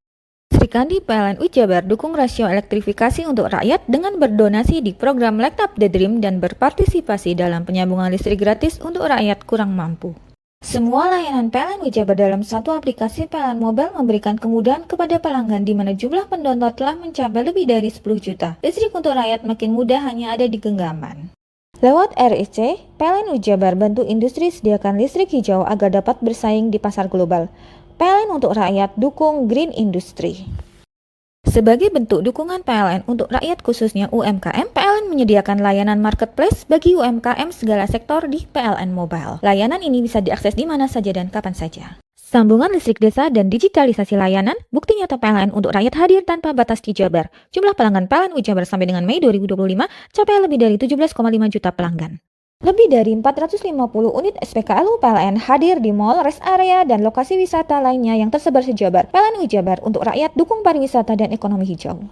Sri Kandi PLN Jabar dukung rasio elektrifikasi untuk rakyat dengan berdonasi di program Light Up the Dream dan berpartisipasi dalam penyambungan listrik gratis untuk rakyat kurang mampu. Semua layanan PLN Jabar dalam satu aplikasi PLN Mobile memberikan kemudahan kepada pelanggan di mana jumlah pendownload telah mencapai lebih dari 10 juta. Listrik untuk rakyat makin mudah hanya ada di genggaman. Lewat REC, PLN Jabar bantu industri sediakan listrik hijau agar dapat bersaing di pasar global. PLN untuk rakyat dukung Green Industry. Sebagai bentuk dukungan PLN untuk rakyat khususnya UMKM, PLN menyediakan layanan marketplace bagi UMKM segala sektor di PLN Mobile. Layanan ini bisa diakses di mana saja dan kapan saja. Sambungan listrik desa dan digitalisasi layanan, bukti nyata PLN untuk rakyat hadir tanpa batas di Jabar. Jumlah pelanggan PLN Jabar sampai dengan Mei 2025 capai lebih dari 17,5 juta pelanggan. Lebih dari 450 unit SPKLU PLN hadir di mall, rest area, dan lokasi wisata lainnya yang tersebar se-Jabar. PLN Jabar untuk rakyat dukung pariwisata dan ekonomi hijau.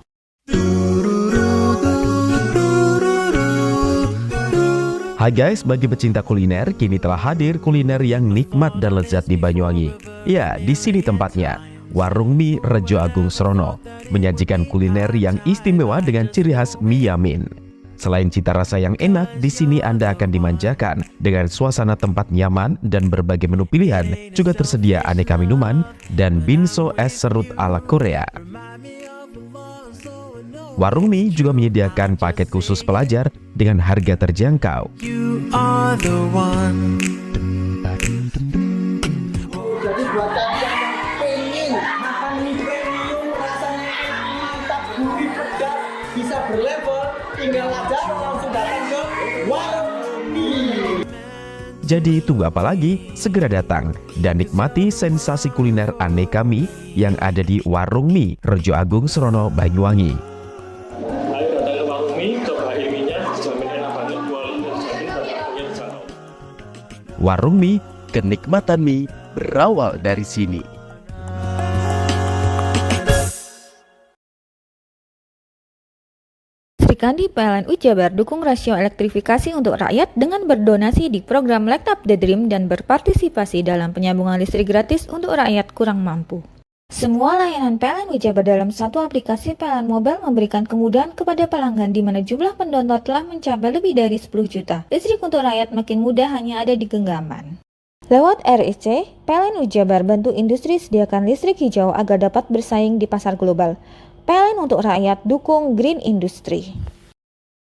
Hai guys, bagi pecinta kuliner, kini telah hadir kuliner yang nikmat dan lezat di Banyuwangi. Ya, di sini tempatnya. Warung Mie Rejo Agung Srono menyajikan kuliner yang istimewa dengan ciri khas mie yamin. Selain cita rasa yang enak, di sini Anda akan dimanjakan dengan suasana tempat nyaman dan berbagai menu pilihan. Juga tersedia aneka minuman dan binso es serut ala Korea. Warung Mie juga menyediakan paket khusus pelajar dengan harga terjangkau. Jadi buat kalian yang pengen makan mie premium rasanya mantap, gurih, pedas, bisa berlevel, tinggal aja langsung datang ke Warung Mie. Jadi tunggu apa lagi? Segera datang dan nikmati sensasi kuliner aneka mie yang ada di Warung Mie Rejo Agung Srono, Banyuwangi. Warung Mie, kenikmatan mie berawal dari sini. Sri Srikandi PLN Jabar dukung rasio elektrifikasi untuk rakyat dengan berdonasi di program Light Up the Dream dan berpartisipasi dalam penyambungan listrik gratis untuk rakyat kurang mampu. Semua layanan PLN Jabar dalam satu aplikasi PLN Mobile memberikan kemudahan kepada pelanggan di mana jumlah pendownload telah mencapai lebih dari 10 juta. Listrik untuk rakyat makin mudah hanya ada di genggaman. Lewat RIC, PLN Jabar bantu industri sediakan listrik hijau agar dapat bersaing di pasar global. PLN untuk rakyat dukung Green Industry.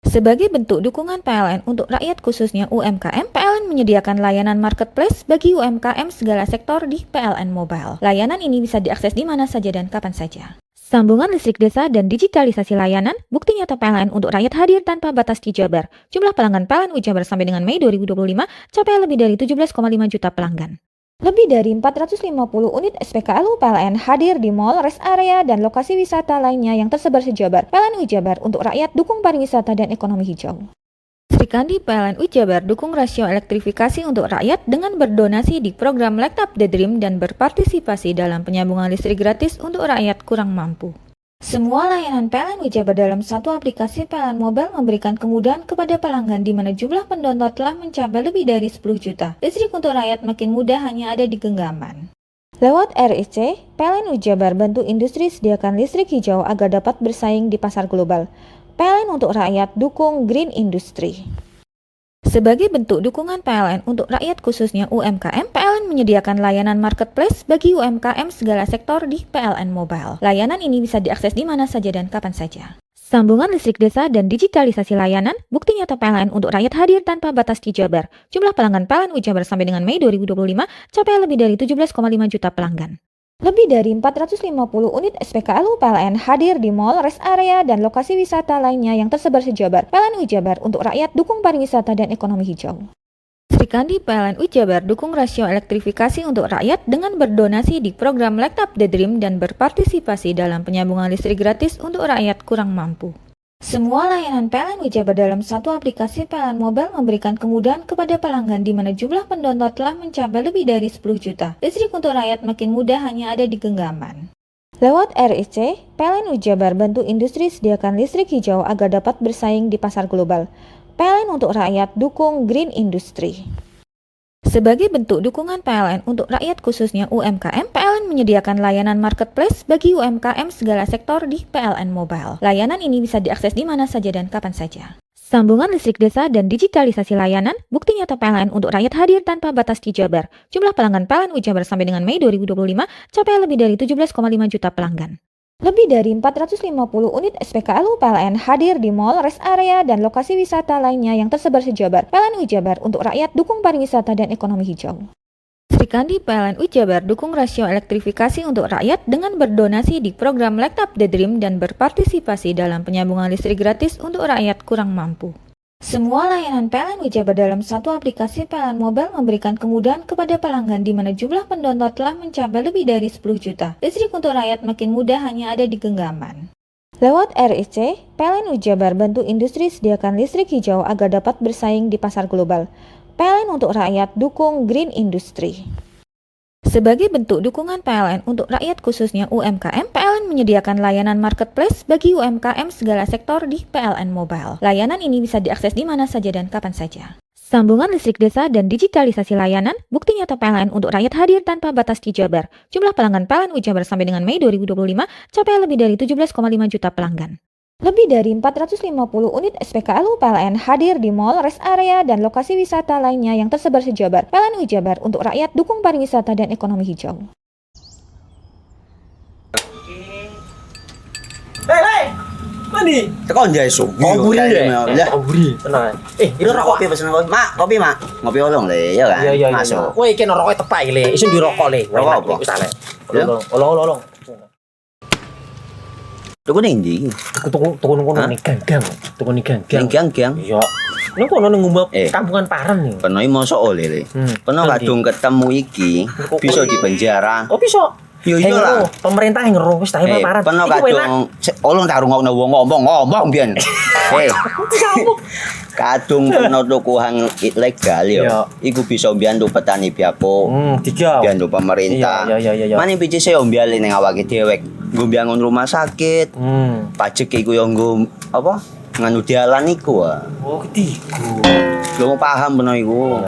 Sebagai bentuk dukungan PLN untuk rakyat khususnya UMKM, PLN menyediakan layanan marketplace bagi UMKM segala sektor di PLN Mobile. Layanan ini bisa diakses di mana saja dan kapan saja. Sambungan listrik desa dan digitalisasi layanan, bukti nyata PLN untuk rakyat hadir tanpa batas di Jabar. Jumlah pelanggan PLN Jabar sampai dengan Mei 2025 capai lebih dari 17,5 juta pelanggan. Lebih dari 450 unit SPKLU PLN hadir di mall, rest area, dan lokasi wisata lainnya yang tersebar se-Jabar. PLN Jabar untuk rakyat dukung pariwisata dan ekonomi hijau. Srikandi PLN Jabar dukung rasio elektrifikasi untuk rakyat dengan berdonasi di program Light Up the Dream dan berpartisipasi dalam penyambungan listrik gratis untuk rakyat kurang mampu. Semua layanan PLN Jabar dalam satu aplikasi PLN Mobile memberikan kemudahan kepada pelanggan di mana jumlah pendownload telah mencapai lebih dari 10 juta. Listrik untuk rakyat makin mudah hanya ada di genggaman. Lewat RIC, PLN Jabar bantu industri sediakan listrik hijau agar dapat bersaing di pasar global. PLN untuk rakyat dukung Green Industry. Sebagai bentuk dukungan PLN untuk rakyat khususnya UMKM, PLN menyediakan layanan marketplace bagi UMKM segala sektor di PLN Mobile. Layanan ini bisa diakses di mana saja dan kapan saja. Sambungan listrik desa dan digitalisasi layanan, bukti nyata PLN untuk rakyat hadir tanpa batas di Jabar. Jumlah pelanggan PLN Jabar sampai dengan Mei 2025 capai lebih dari 17,5 juta pelanggan. Lebih dari 450 unit SPKLU PLN hadir di mall, rest area, dan lokasi wisata lainnya yang tersebar se-Jabar. PLN Jabar untuk rakyat dukung pariwisata dan ekonomi hijau. Srikandi PLN Jabar dukung rasio elektrifikasi untuk rakyat dengan berdonasi di program Light Up the Dream dan berpartisipasi dalam penyambungan listrik gratis untuk rakyat kurang mampu. Semua layanan PLN Jabar dalam satu aplikasi PLN Mobile memberikan kemudahan kepada pelanggan di mana jumlah pendownload telah mencapai lebih dari 10 juta. Listrik untuk rakyat makin mudah hanya ada di genggaman. Lewat RIC, PLN Jabar bantu industri sediakan listrik hijau agar dapat bersaing di pasar global. PLN untuk rakyat dukung Green Industry. Sebagai bentuk dukungan PLN untuk rakyat khususnya UMKM, PLN menyediakan layanan marketplace bagi UMKM segala sektor di PLN Mobile. Layanan ini bisa diakses di mana saja dan kapan saja. Sambungan listrik desa dan digitalisasi layanan, bukti nyata PLN untuk rakyat hadir tanpa batas di Jabar. Jumlah pelanggan PLN Jabar sampai dengan Mei 2025 capai lebih dari 17,5 juta pelanggan. Lebih dari 450 unit SPKLU PLN hadir di mall, rest area, dan lokasi wisata lainnya yang tersebar se-Jabar. PLN Jabar untuk rakyat dukung pariwisata dan ekonomi hijau. Srikandi PLN Jabar dukung rasio elektrifikasi untuk rakyat dengan berdonasi di program Light Up the Dream dan berpartisipasi dalam penyambungan listrik gratis untuk rakyat kurang mampu. Semua layanan PLN Jabar dalam satu aplikasi PLN Mobile memberikan kemudahan kepada pelanggan di mana jumlah pendownload telah mencapai lebih dari 10 juta. Listrik untuk rakyat makin mudah hanya ada di genggaman. Lewat RIC, PLN Jabar bantu industri sediakan listrik hijau agar dapat bersaing di pasar global. PLN untuk rakyat dukung Green Industry. Sebagai bentuk dukungan PLN untuk rakyat khususnya UMKM, PLN menyediakan layanan marketplace bagi UMKM segala sektor di PLN Mobile. Layanan ini bisa diakses di mana saja dan kapan saja. Sambungan listrik desa dan digitalisasi layanan, bukti nyata PLN untuk rakyat hadir tanpa batas di Jabar. Jumlah pelanggan PLN Jabar sampai dengan Mei 2025 capai lebih dari 17,5 juta pelanggan. Lebih dari 450 unit SPKLU PLN hadir di mall, rest area, dan lokasi wisata lainnya yang tersebar se-Jabar. PLN Jabar untuk rakyat dukung pariwisata dan ekonomi hijau. Hei, mandi. Tekan jaya su. Ngomburi deh. Ngomburi, tenang. Ini rokok. Kopi pesen kopi. Mak, kopi mak. Ngopi olong le, ya kan? Iya. Masuk. Woi, kena rokoknya tepak le. Isun di rokok le. Rokok apa? Wis ale. Olong. Tuku ning ndi? Tuku ning gang. Tuku ning gang. Gang. Iya. Ning kono ning ngumba kampungan Paren nih. Peno iki mosok oleh le. Peno kadung ketemu iki bisa dipenjara. Oh, bisa. Yo iya lah. Pemerintah yang ngeru wis tahe Paren. Peno kadung olong tak rungokno wong ngomong biyen. Kadung peno tuku hang ilegal yo. Iku bisa mbiyantu petani biako. Mbiyantu pemerintah. Iya. Mane pici se ombyale ning awake dhewek. Nggo mbiyangun rumah sakit. Pajak iku yo nggo apa? nganu dialan iku. Oh, ketiku. Lu mau paham bener iku.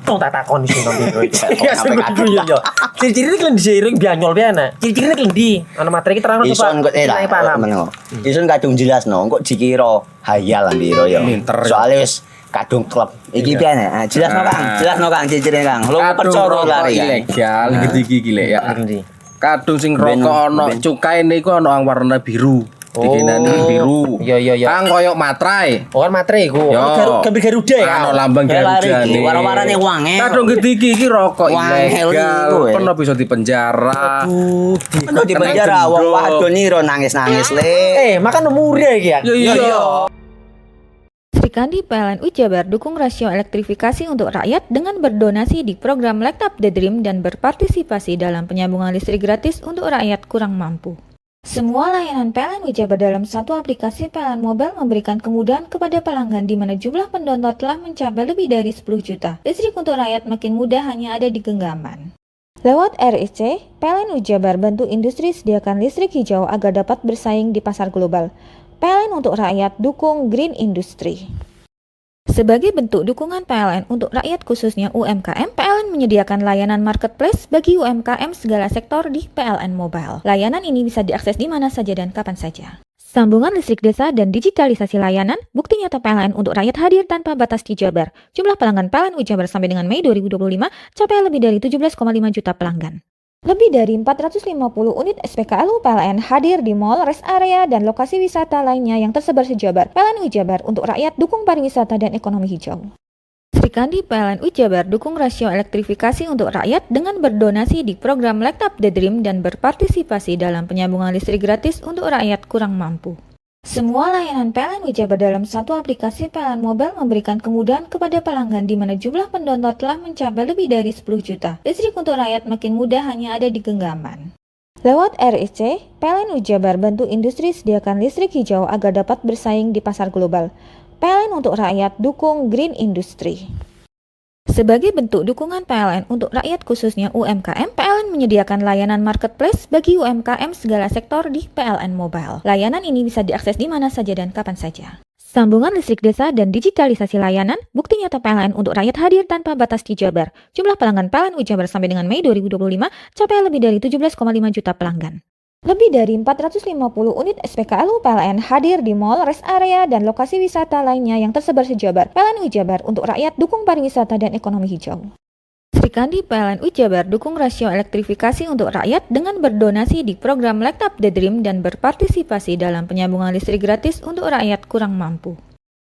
Tong tak takon sing nang biro iki. Ya sampe yo yo. Ciri-ciri iki diseiring bianyol piye ana. Ciri-cirine klendi. Ana materi iki terang Ison kok paham. Ison kadung jelasno kok dikira hayal lan biro yo. Soale wis kadung klub. Iki piye nek? Jelasno Kang. Jelasno Kang ciri-cirine Kang. Lu percaya lari ilegal iki lek ya. Kadung sing rokok ana cukaine iku ana warna biru. Dikenani biru. Iya. Kang koyo materai. Oh kan materai iku. Gambar Garuda ya. Ano lambang Garuda iki. Warna-warnane wange. Kadung iki rokok ilegal. Pernah bisa dipenjara. Pernah dipenjara wong wadon iro nangis-nangis le. Makan murah iki ya. Iya. Sri Kandi PLN Jabar dukung rasio elektrifikasi untuk rakyat dengan berdonasi di program Light Up the Dream dan berpartisipasi dalam penyambungan listrik gratis untuk rakyat kurang mampu. Semua layanan PLN Jabar dalam satu aplikasi PLN Mobile memberikan kemudahan kepada pelanggan di mana jumlah pendownload telah mencapai lebih dari 10 juta. Listrik untuk rakyat makin mudah hanya ada di genggaman. Lewat RIC, PLN Jabar bantu industri sediakan listrik hijau agar dapat bersaing di pasar global. PLN untuk rakyat dukung Green Industry. Sebagai bentuk dukungan PLN untuk rakyat khususnya UMKM, PLN menyediakan layanan marketplace bagi UMKM segala sektor di PLN Mobile. Layanan ini bisa diakses di mana saja dan kapan saja. Sambungan listrik desa dan digitalisasi layanan, bukti nyata PLN untuk rakyat hadir tanpa batas di Jabar. Jumlah pelanggan PLN Jabar sampai dengan Mei 2025 capai lebih dari 17,5 juta pelanggan. Lebih dari 450 unit SPKLU PLN hadir di mall, rest area, dan lokasi wisata lainnya yang tersebar se-Jabar. PLN Jabar untuk rakyat dukung pariwisata dan ekonomi hijau. Sri Kandi PLN Jabar dukung rasio elektrifikasi untuk rakyat dengan berdonasi di program Light Up the Dream dan berpartisipasi dalam penyambungan listrik gratis untuk rakyat kurang mampu. Semua layanan PLN Jabar dalam satu aplikasi PLN Mobile memberikan kemudahan kepada pelanggan di mana jumlah pendownload telah mencapai lebih dari 10 juta. Listrik untuk rakyat makin mudah hanya ada di genggaman. Lewat RIC, PLN Jabar bantu industri sediakan listrik hijau agar dapat bersaing di pasar global. PLN untuk rakyat dukung Green Industry. Sebagai bentuk dukungan PLN untuk rakyat khususnya UMKM, PLN menyediakan layanan marketplace bagi UMKM segala sektor di PLN Mobile. Layanan ini bisa diakses di mana saja dan kapan saja. Sambungan listrik desa dan digitalisasi layanan, bukti nyata PLN untuk rakyat hadir tanpa batas di Jabar. Jumlah pelanggan PLN Jabar sampai dengan Mei 2025 capai lebih dari 17,5 juta pelanggan. Lebih dari 450 unit SPKLU PLN hadir di mall, rest area, dan lokasi wisata lainnya yang tersebar se-Jabar. PLN Jabar untuk rakyat dukung pariwisata dan ekonomi hijau. Sri Kandi PLN Jabar dukung rasio elektrifikasi untuk rakyat dengan berdonasi di program Light Up the Dream dan berpartisipasi dalam penyambungan listrik gratis untuk rakyat kurang mampu.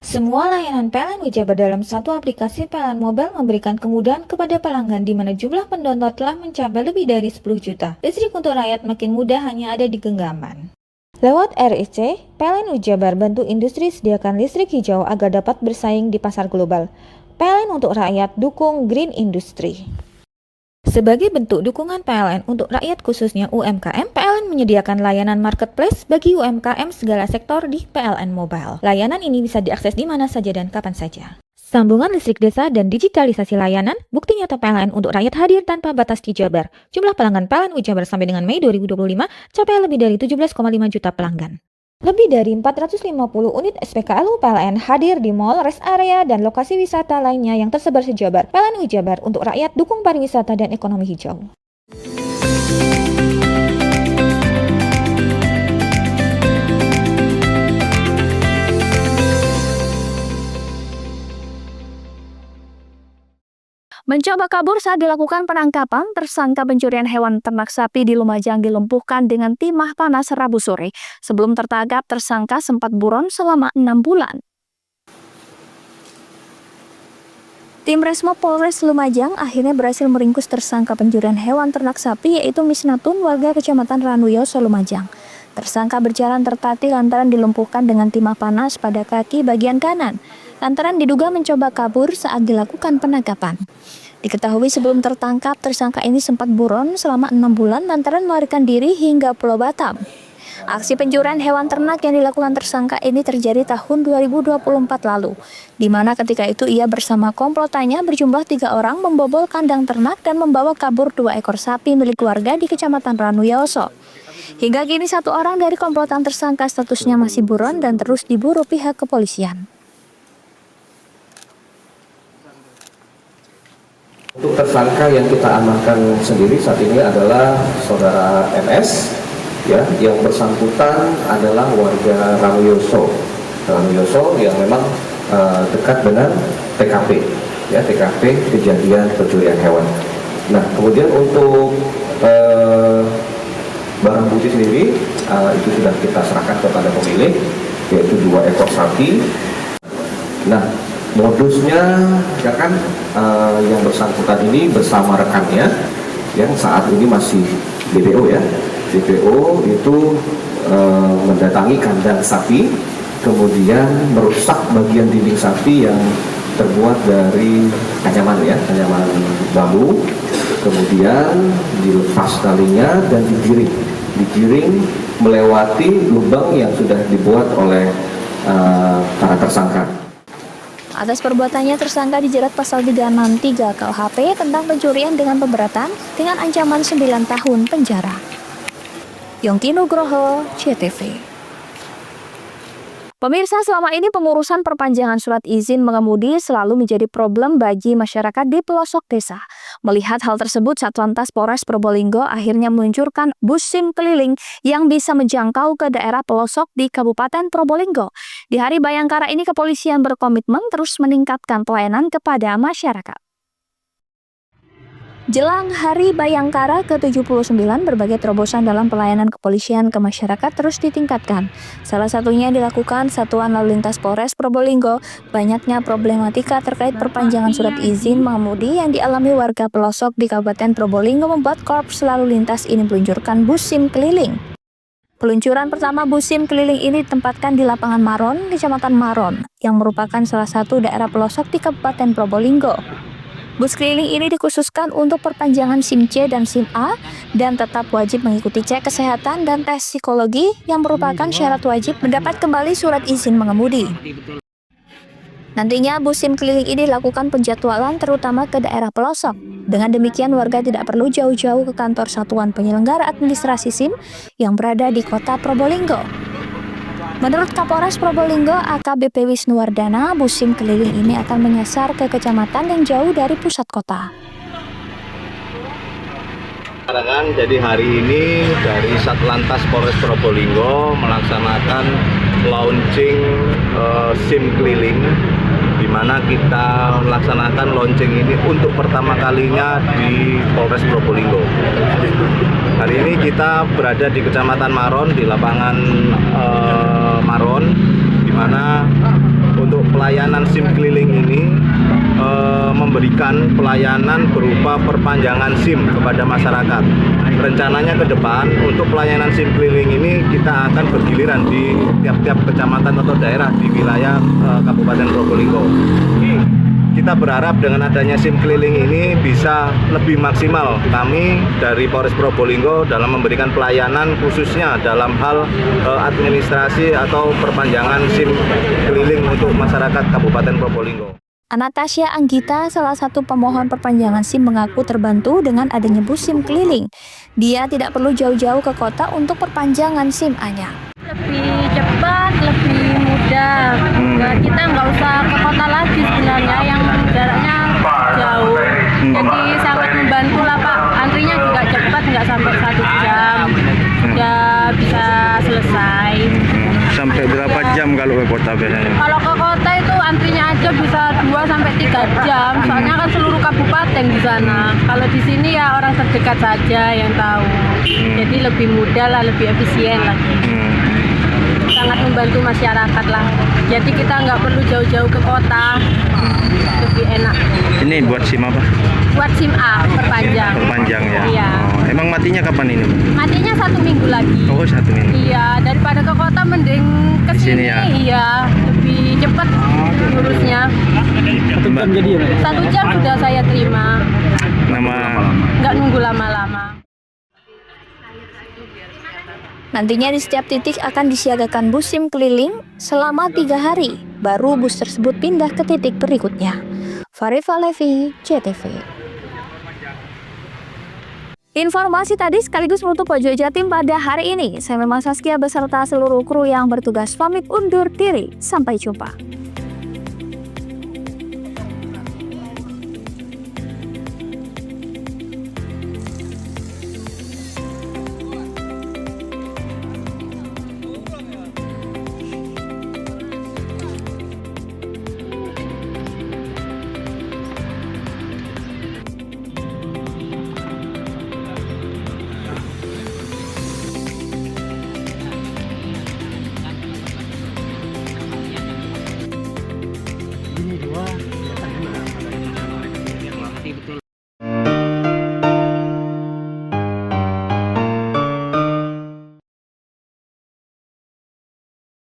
Semua layanan PLN Jabar dalam satu aplikasi PLN Mobile memberikan kemudahan kepada pelanggan di mana jumlah pendownload telah mencapai lebih dari 10 juta. Listrik untuk rakyat makin mudah hanya ada di genggaman. Lewat RIC, PLN Jabar bantu industri sediakan listrik hijau agar dapat bersaing di pasar global. PLN untuk rakyat dukung Green Industry. Sebagai bentuk dukungan PLN untuk rakyat khususnya UMKM, PLN menyediakan layanan marketplace bagi UMKM segala sektor di PLN Mobile. Layanan ini bisa diakses di mana saja dan kapan saja. Sambungan listrik desa dan digitalisasi layanan, bukti nyata PLN untuk rakyat hadir tanpa batas di Jabar. Jumlah pelanggan PLN Jabar sampai dengan Mei 2025 capai lebih dari 17,5 juta pelanggan. Lebih dari 450 unit SPKLU PLN hadir di mall, rest area, dan lokasi wisata lainnya yang tersebar se-Jabar. PLN Jabar untuk rakyat dukung pariwisata dan ekonomi hijau. Mencoba kabur saat dilakukan penangkapan, tersangka pencurian hewan ternak sapi di Lumajang dilumpuhkan dengan timah panas Rabu sore. Sebelum tertangkap, tersangka sempat buron selama 6 bulan. Tim Resmo Polres Lumajang akhirnya berhasil meringkus tersangka pencurian hewan ternak sapi yaitu Misnatun, warga Kecamatan Ranuyoso, Lumajang. Tersangka berjalan tertatih lantaran dilumpuhkan dengan timah panas pada kaki bagian kanan. Lantaran diduga mencoba kabur saat dilakukan penangkapan. Diketahui sebelum tertangkap, tersangka ini sempat buron selama 6 bulan lantaran melarikan diri hingga Pulau Batam. Aksi pencurian hewan ternak yang dilakukan tersangka ini terjadi tahun 2024 lalu, di mana ketika itu ia bersama komplotannya berjumlah 3 orang membobol kandang ternak dan membawa kabur 2 ekor sapi milik warga di Kecamatan Ranuyoso. Hingga kini 1 orang dari komplotan tersangka statusnya masih buron dan terus diburu pihak kepolisian. Untuk tersangka yang kita amankan sendiri saat ini adalah saudara MS, ya, yang bersangkutan adalah warga Ranuyoso yang memang dekat dengan TKP, ya, TKP kejadian pencurian hewan. Nah, kemudian untuk barang bukti sendiri itu sudah kita serahkan kepada pemilik, yaitu 2 ekor sapi. Nah, modusnya ya kan yang bersangkutan ini bersama rekannya yang saat ini masih DPO, ya. DPO itu mendatangi kandang sapi, kemudian merusak bagian dinding sapi yang terbuat dari anyaman, ya, anyaman bambu. Kemudian dilepas talinya dan digiring melewati lubang yang sudah dibuat oleh para tersangka. Atas perbuatannya, tersangka dijerat pasal 363 KUHP tentang pencurian dengan pemberatan dengan ancaman 9 tahun penjara. Yongki Nugroho, CTV. Pemirsa, selama ini pengurusan perpanjangan surat izin mengemudi selalu menjadi problem bagi masyarakat di pelosok desa. Melihat hal tersebut, Satlantas Polres Probolinggo akhirnya meluncurkan bus SIM keliling yang bisa menjangkau ke daerah pelosok di Kabupaten Probolinggo. Di Hari Bayangkara ini, kepolisian berkomitmen terus meningkatkan pelayanan kepada masyarakat. Jelang Hari Bayangkara ke-79, berbagai terobosan dalam pelayanan kepolisian ke masyarakat terus ditingkatkan. Salah satunya dilakukan Satuan Lalu Lintas Polres Probolinggo. Banyaknya problematika terkait perpanjangan surat izin mengemudi yang dialami warga pelosok di Kabupaten Probolinggo membuat Korps Lalu Lintas ini meluncurkan bus SIM keliling. Peluncuran pertama bus SIM keliling ini ditempatkan di Lapangan Maron, Kecamatan Maron, yang merupakan salah satu daerah pelosok di Kabupaten Probolinggo. Bus keliling ini dikhususkan untuk perpanjangan SIM C dan SIM A dan tetap wajib mengikuti cek kesehatan dan tes psikologi yang merupakan syarat wajib mendapat kembali surat izin mengemudi. Nantinya bus SIM keliling ini dilakukan penjadwalan terutama ke daerah pelosok. Dengan demikian warga tidak perlu jauh-jauh ke kantor Satuan Penyelenggara Administrasi SIM yang berada di Kota Probolinggo. Menurut Kapolres Probolinggo AKBP Wisnuwardana, bus SIM keliling ini akan menyasar ke kecamatan yang jauh dari pusat kota. Jadi hari ini dari Satlantas Polres Probolinggo melaksanakan launching SIM keliling, di mana kita melaksanakan launching ini untuk pertama kalinya di Polres Probolinggo. Hari ini kita berada di Kecamatan Maron, di lapangan Maron, di mana untuk pelayanan SIM keliling ini memberikan pelayanan berupa perpanjangan SIM kepada masyarakat. Rencananya ke depan untuk pelayanan SIM keliling ini kita akan bergiliran di tiap-tiap kecamatan atau daerah di wilayah Kabupaten Probolinggo. Kita berharap dengan adanya SIM keliling ini bisa lebih maksimal kami dari Polres Probolinggo dalam memberikan pelayanan khususnya dalam hal administrasi atau perpanjangan SIM keliling untuk masyarakat Kabupaten Probolinggo. Anastasia Anggita, salah satu pemohon perpanjangan SIM, mengaku terbantu dengan adanya bus SIM keliling. Dia tidak perlu jauh-jauh ke kota untuk perpanjangan SIM A-nya. Lebih cepat, lebih mudah. Kita nggak usah ke kota lagi sebenarnya yang jaraknya jauh. Jadi sangat membantu lah Pak. Antrinya juga cepat, nggak sampai 1 jam. Udah bisa selesai. Sampai berapa jam kalau ke kota biasanya? Kalau ke kota itu antrinya aja bisa 2-3 jam. Soalnya kan seluruh kabupaten di sana. Kalau di sini ya orang terdekat saja yang tahu. Jadi lebih mudah lah, lebih efisien lagi. Sangat membantu masyarakat lah. Jadi kita nggak perlu jauh-jauh ke kota, lebih enak. Ini buat SIM apa? Buat SIM A, perpanjang. Perpanjang ya? Iya. Oh, emang matinya kapan ini? Matinya 1 minggu lagi. Oh, 1 minggu. Iya, daripada ke kota mending ke sini ya? Iya, lebih cepat ngurusnya. 1 jam jadi ya? 1 jam sudah saya terima. Nggak nunggu lama-lama. Nantinya di setiap titik akan disiagakan bus SIM keliling selama 3 hari, baru bus tersebut pindah ke titik berikutnya. Farifa Levi, CTV. Informasi tadi sekaligus menutup Pojok Jatim pada hari ini. Saya Memang Saskia beserta seluruh kru yang bertugas pamit undur diri. Sampai jumpa.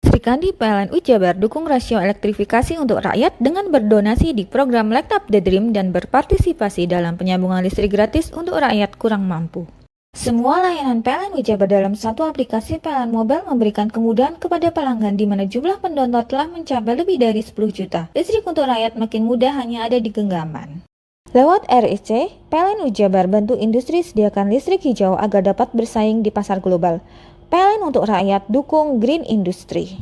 Sri Kandi PLNU Jabar dukung rasio elektrifikasi untuk rakyat dengan berdonasi di program Light Up the Dream dan berpartisipasi dalam penyambungan listrik gratis untuk rakyat kurang mampu. Semua layanan PLNU Jabar dalam satu aplikasi PLN Mobile memberikan kemudahan kepada pelanggan di mana jumlah pendownload telah mencapai lebih dari 10 juta. Listrik untuk rakyat makin mudah hanya ada di genggaman. Lewat RIC, PLNU Jabar bantu industri sediakan listrik hijau agar dapat bersaing di pasar global. PLN untuk rakyat dukung Green Industry.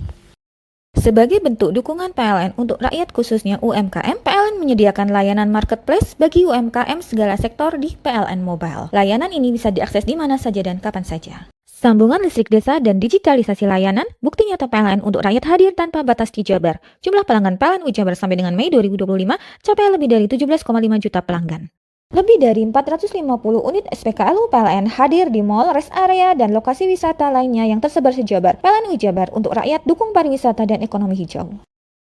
Sebagai bentuk dukungan PLN untuk rakyat khususnya UMKM, PLN menyediakan layanan marketplace bagi UMKM segala sektor di PLN Mobile. Layanan ini bisa diakses di mana saja dan kapan saja. Sambungan listrik desa dan digitalisasi layanan, bukti nyata PLN untuk rakyat hadir tanpa batas di Jabar. Jumlah pelanggan PLN Jabar sampai dengan Mei 2025 capai lebih dari 17,5 juta pelanggan. Lebih dari 450 unit SPKLU PLN hadir di mall, rest area, dan lokasi wisata lainnya yang tersebar se-Jabar. PLNU Jabar untuk rakyat dukung pariwisata dan ekonomi hijau.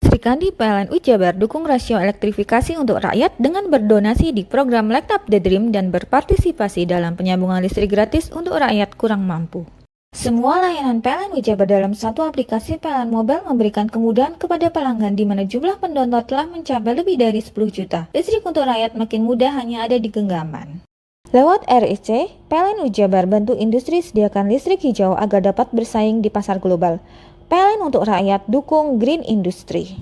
Sri Kandi PLNU Jabar dukung rasio elektrifikasi untuk rakyat dengan berdonasi di program Light Up the Dream dan berpartisipasi dalam penyambungan listrik gratis untuk rakyat kurang mampu. Semua layanan PLNU Jabar dalam satu aplikasi PLN Mobile memberikan kemudahan kepada pelanggan di mana jumlah pendownload telah mencapai lebih dari 10 juta. Listrik untuk rakyat makin mudah hanya ada di genggaman. Lewat RIC, PLNU Jabar bantu industri sediakan listrik hijau agar dapat bersaing di pasar global. PLN untuk rakyat dukung Green Industry.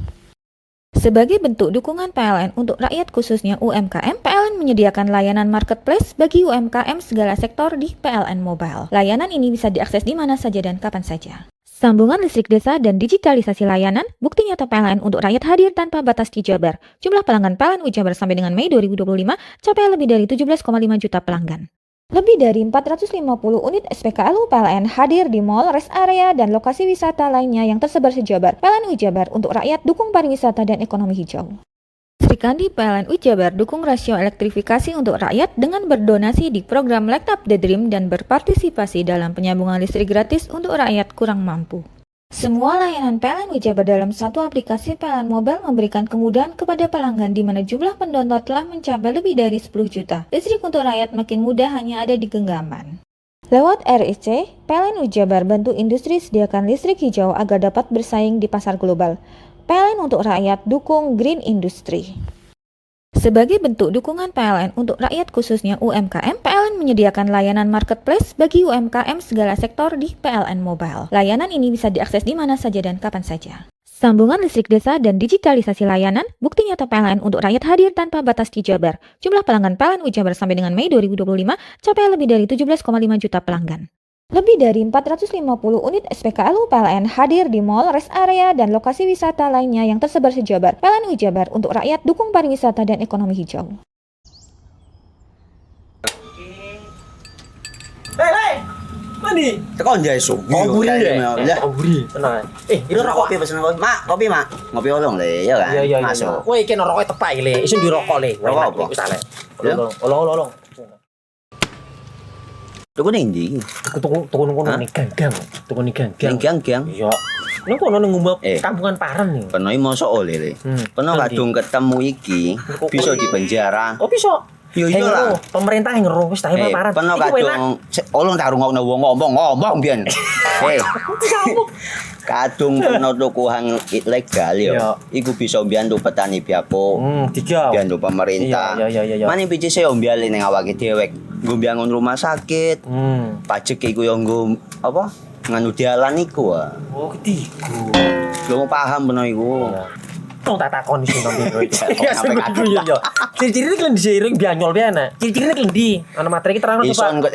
Sebagai bentuk dukungan PLN untuk rakyat khususnya UMKM, PLN menyediakan layanan marketplace bagi UMKM segala sektor di PLN Mobile. Layanan ini bisa diakses di mana saja dan kapan saja. Sambungan listrik desa dan digitalisasi layanan, bukti nyata PLN untuk rakyat hadir tanpa batas di Jabar. Jumlah pelanggan PLNU Jabar sampai dengan Mei 2025 capai lebih dari 17,5 juta pelanggan. Lebih dari 450 unit SPKLU PLN hadir di mall, rest area, dan lokasi wisata lainnya yang tersebar se-Jabar. PLNU Jabar untuk rakyat dukung pariwisata dan ekonomi hijau. Sri Kandi PLNU Jabar dukung rasio elektrifikasi untuk rakyat dengan berdonasi di program Light Up the Dream dan berpartisipasi dalam penyambungan listrik gratis untuk rakyat kurang mampu. Semua layanan PLNU Jabar dalam satu aplikasi PLN Mobile memberikan kemudahan kepada pelanggan di mana jumlah pendownload telah mencapai lebih dari 10 juta. Listrik untuk rakyat makin mudah hanya ada di genggaman. Lewat RIC, PLNU Jabar bantu industri sediakan listrik hijau agar dapat bersaing di pasar global. PLN untuk rakyat dukung Green Industry. Sebagai bentuk dukungan PLN untuk rakyat khususnya UMKM, PLN menyediakan layanan marketplace bagi UMKM segala sektor di PLN Mobile. Layanan ini bisa diakses di mana saja dan kapan saja. Sambungan listrik desa dan digitalisasi layanan, bukti nyata PLN untuk rakyat hadir tanpa batas di Jabar. Jumlah pelanggan PLNU Jabar sampai dengan Mei 2025 capai lebih dari 17,5 juta pelanggan. Lebih dari 450 unit SPKLU PLN hadir di mall, rest area, dan lokasi wisata lainnya yang tersebar se-Jabar. PLNU Jabar untuk rakyat dukung pariwisata dan ekonomi hijau. Hei, mandi. Tekan jaya su. Ngoburi deh. Ya. Ngoburi. Tenang. Ini rokok kopi pesen kopi. Mak, kopi mak. Ngopi olong le, ya kan? Iya. Masuk. Woi, kena rokoknya tepai le. Isun di rokok le. Rokok apa? Wis ale. Olong. Tuku ning ndi? Tuku ning ganggang. Tuku ning ganggang. Ning ganggang. Iya. Nang kono ning ngumba kampungan Paren nih. Peno iki mosok oleh le. Peno kadung ketemu iki bisa dipenjara. Oh bisa. Yo iya lah. Pemerintah yang ngeruh wis tahe Paren. Peno kadung olong tak rungokno wong ngomong biyen. Kadung peno tuku hang ilegal yo. Iku bisa mbiyantu petani biako. Mbiyantu pemerintah. Iya. Mane pici se mbiale ning awake dhewek. Nggo mbiangun rumah sakit. Pajak iku yo nggo apa? Nganu dalan iku. Oh, ketiku. Lu paham peno iku. Wong tak takon iso nang biro iki. Ya sing guyu yo. Ciri-cirine klendi seiring bianyol piye nek. Ciri-cirine klendi. Ana materi iki terang coba. Ison kok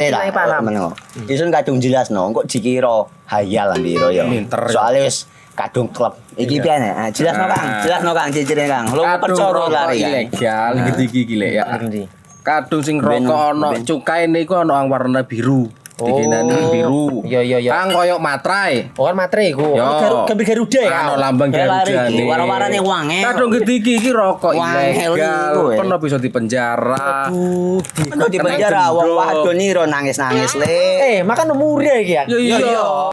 meneng. Ison kadung jelasno, kok dikira hayal lan biro yo. Soale wis kadung klub. Iki piye nek? Jelasno Kang, jelasno Kang ciri-cirine Kang. Lu percaya lari ilegal iki lek ya. Kadung sing rokok ana cukaine iku ana warna biru. Dikenani biru. Iya. Kang koyo materai. Oh kan materai iku. Gambar Garuda ya. Ana lambang Garuda iki. Warna-warnane wangi. Kadung iki rokok ilegal. Pernah bisa dipenjara. Pernah dipenjara wong wadon nira nangis-nangis le. Makan umure iki ya. Iya.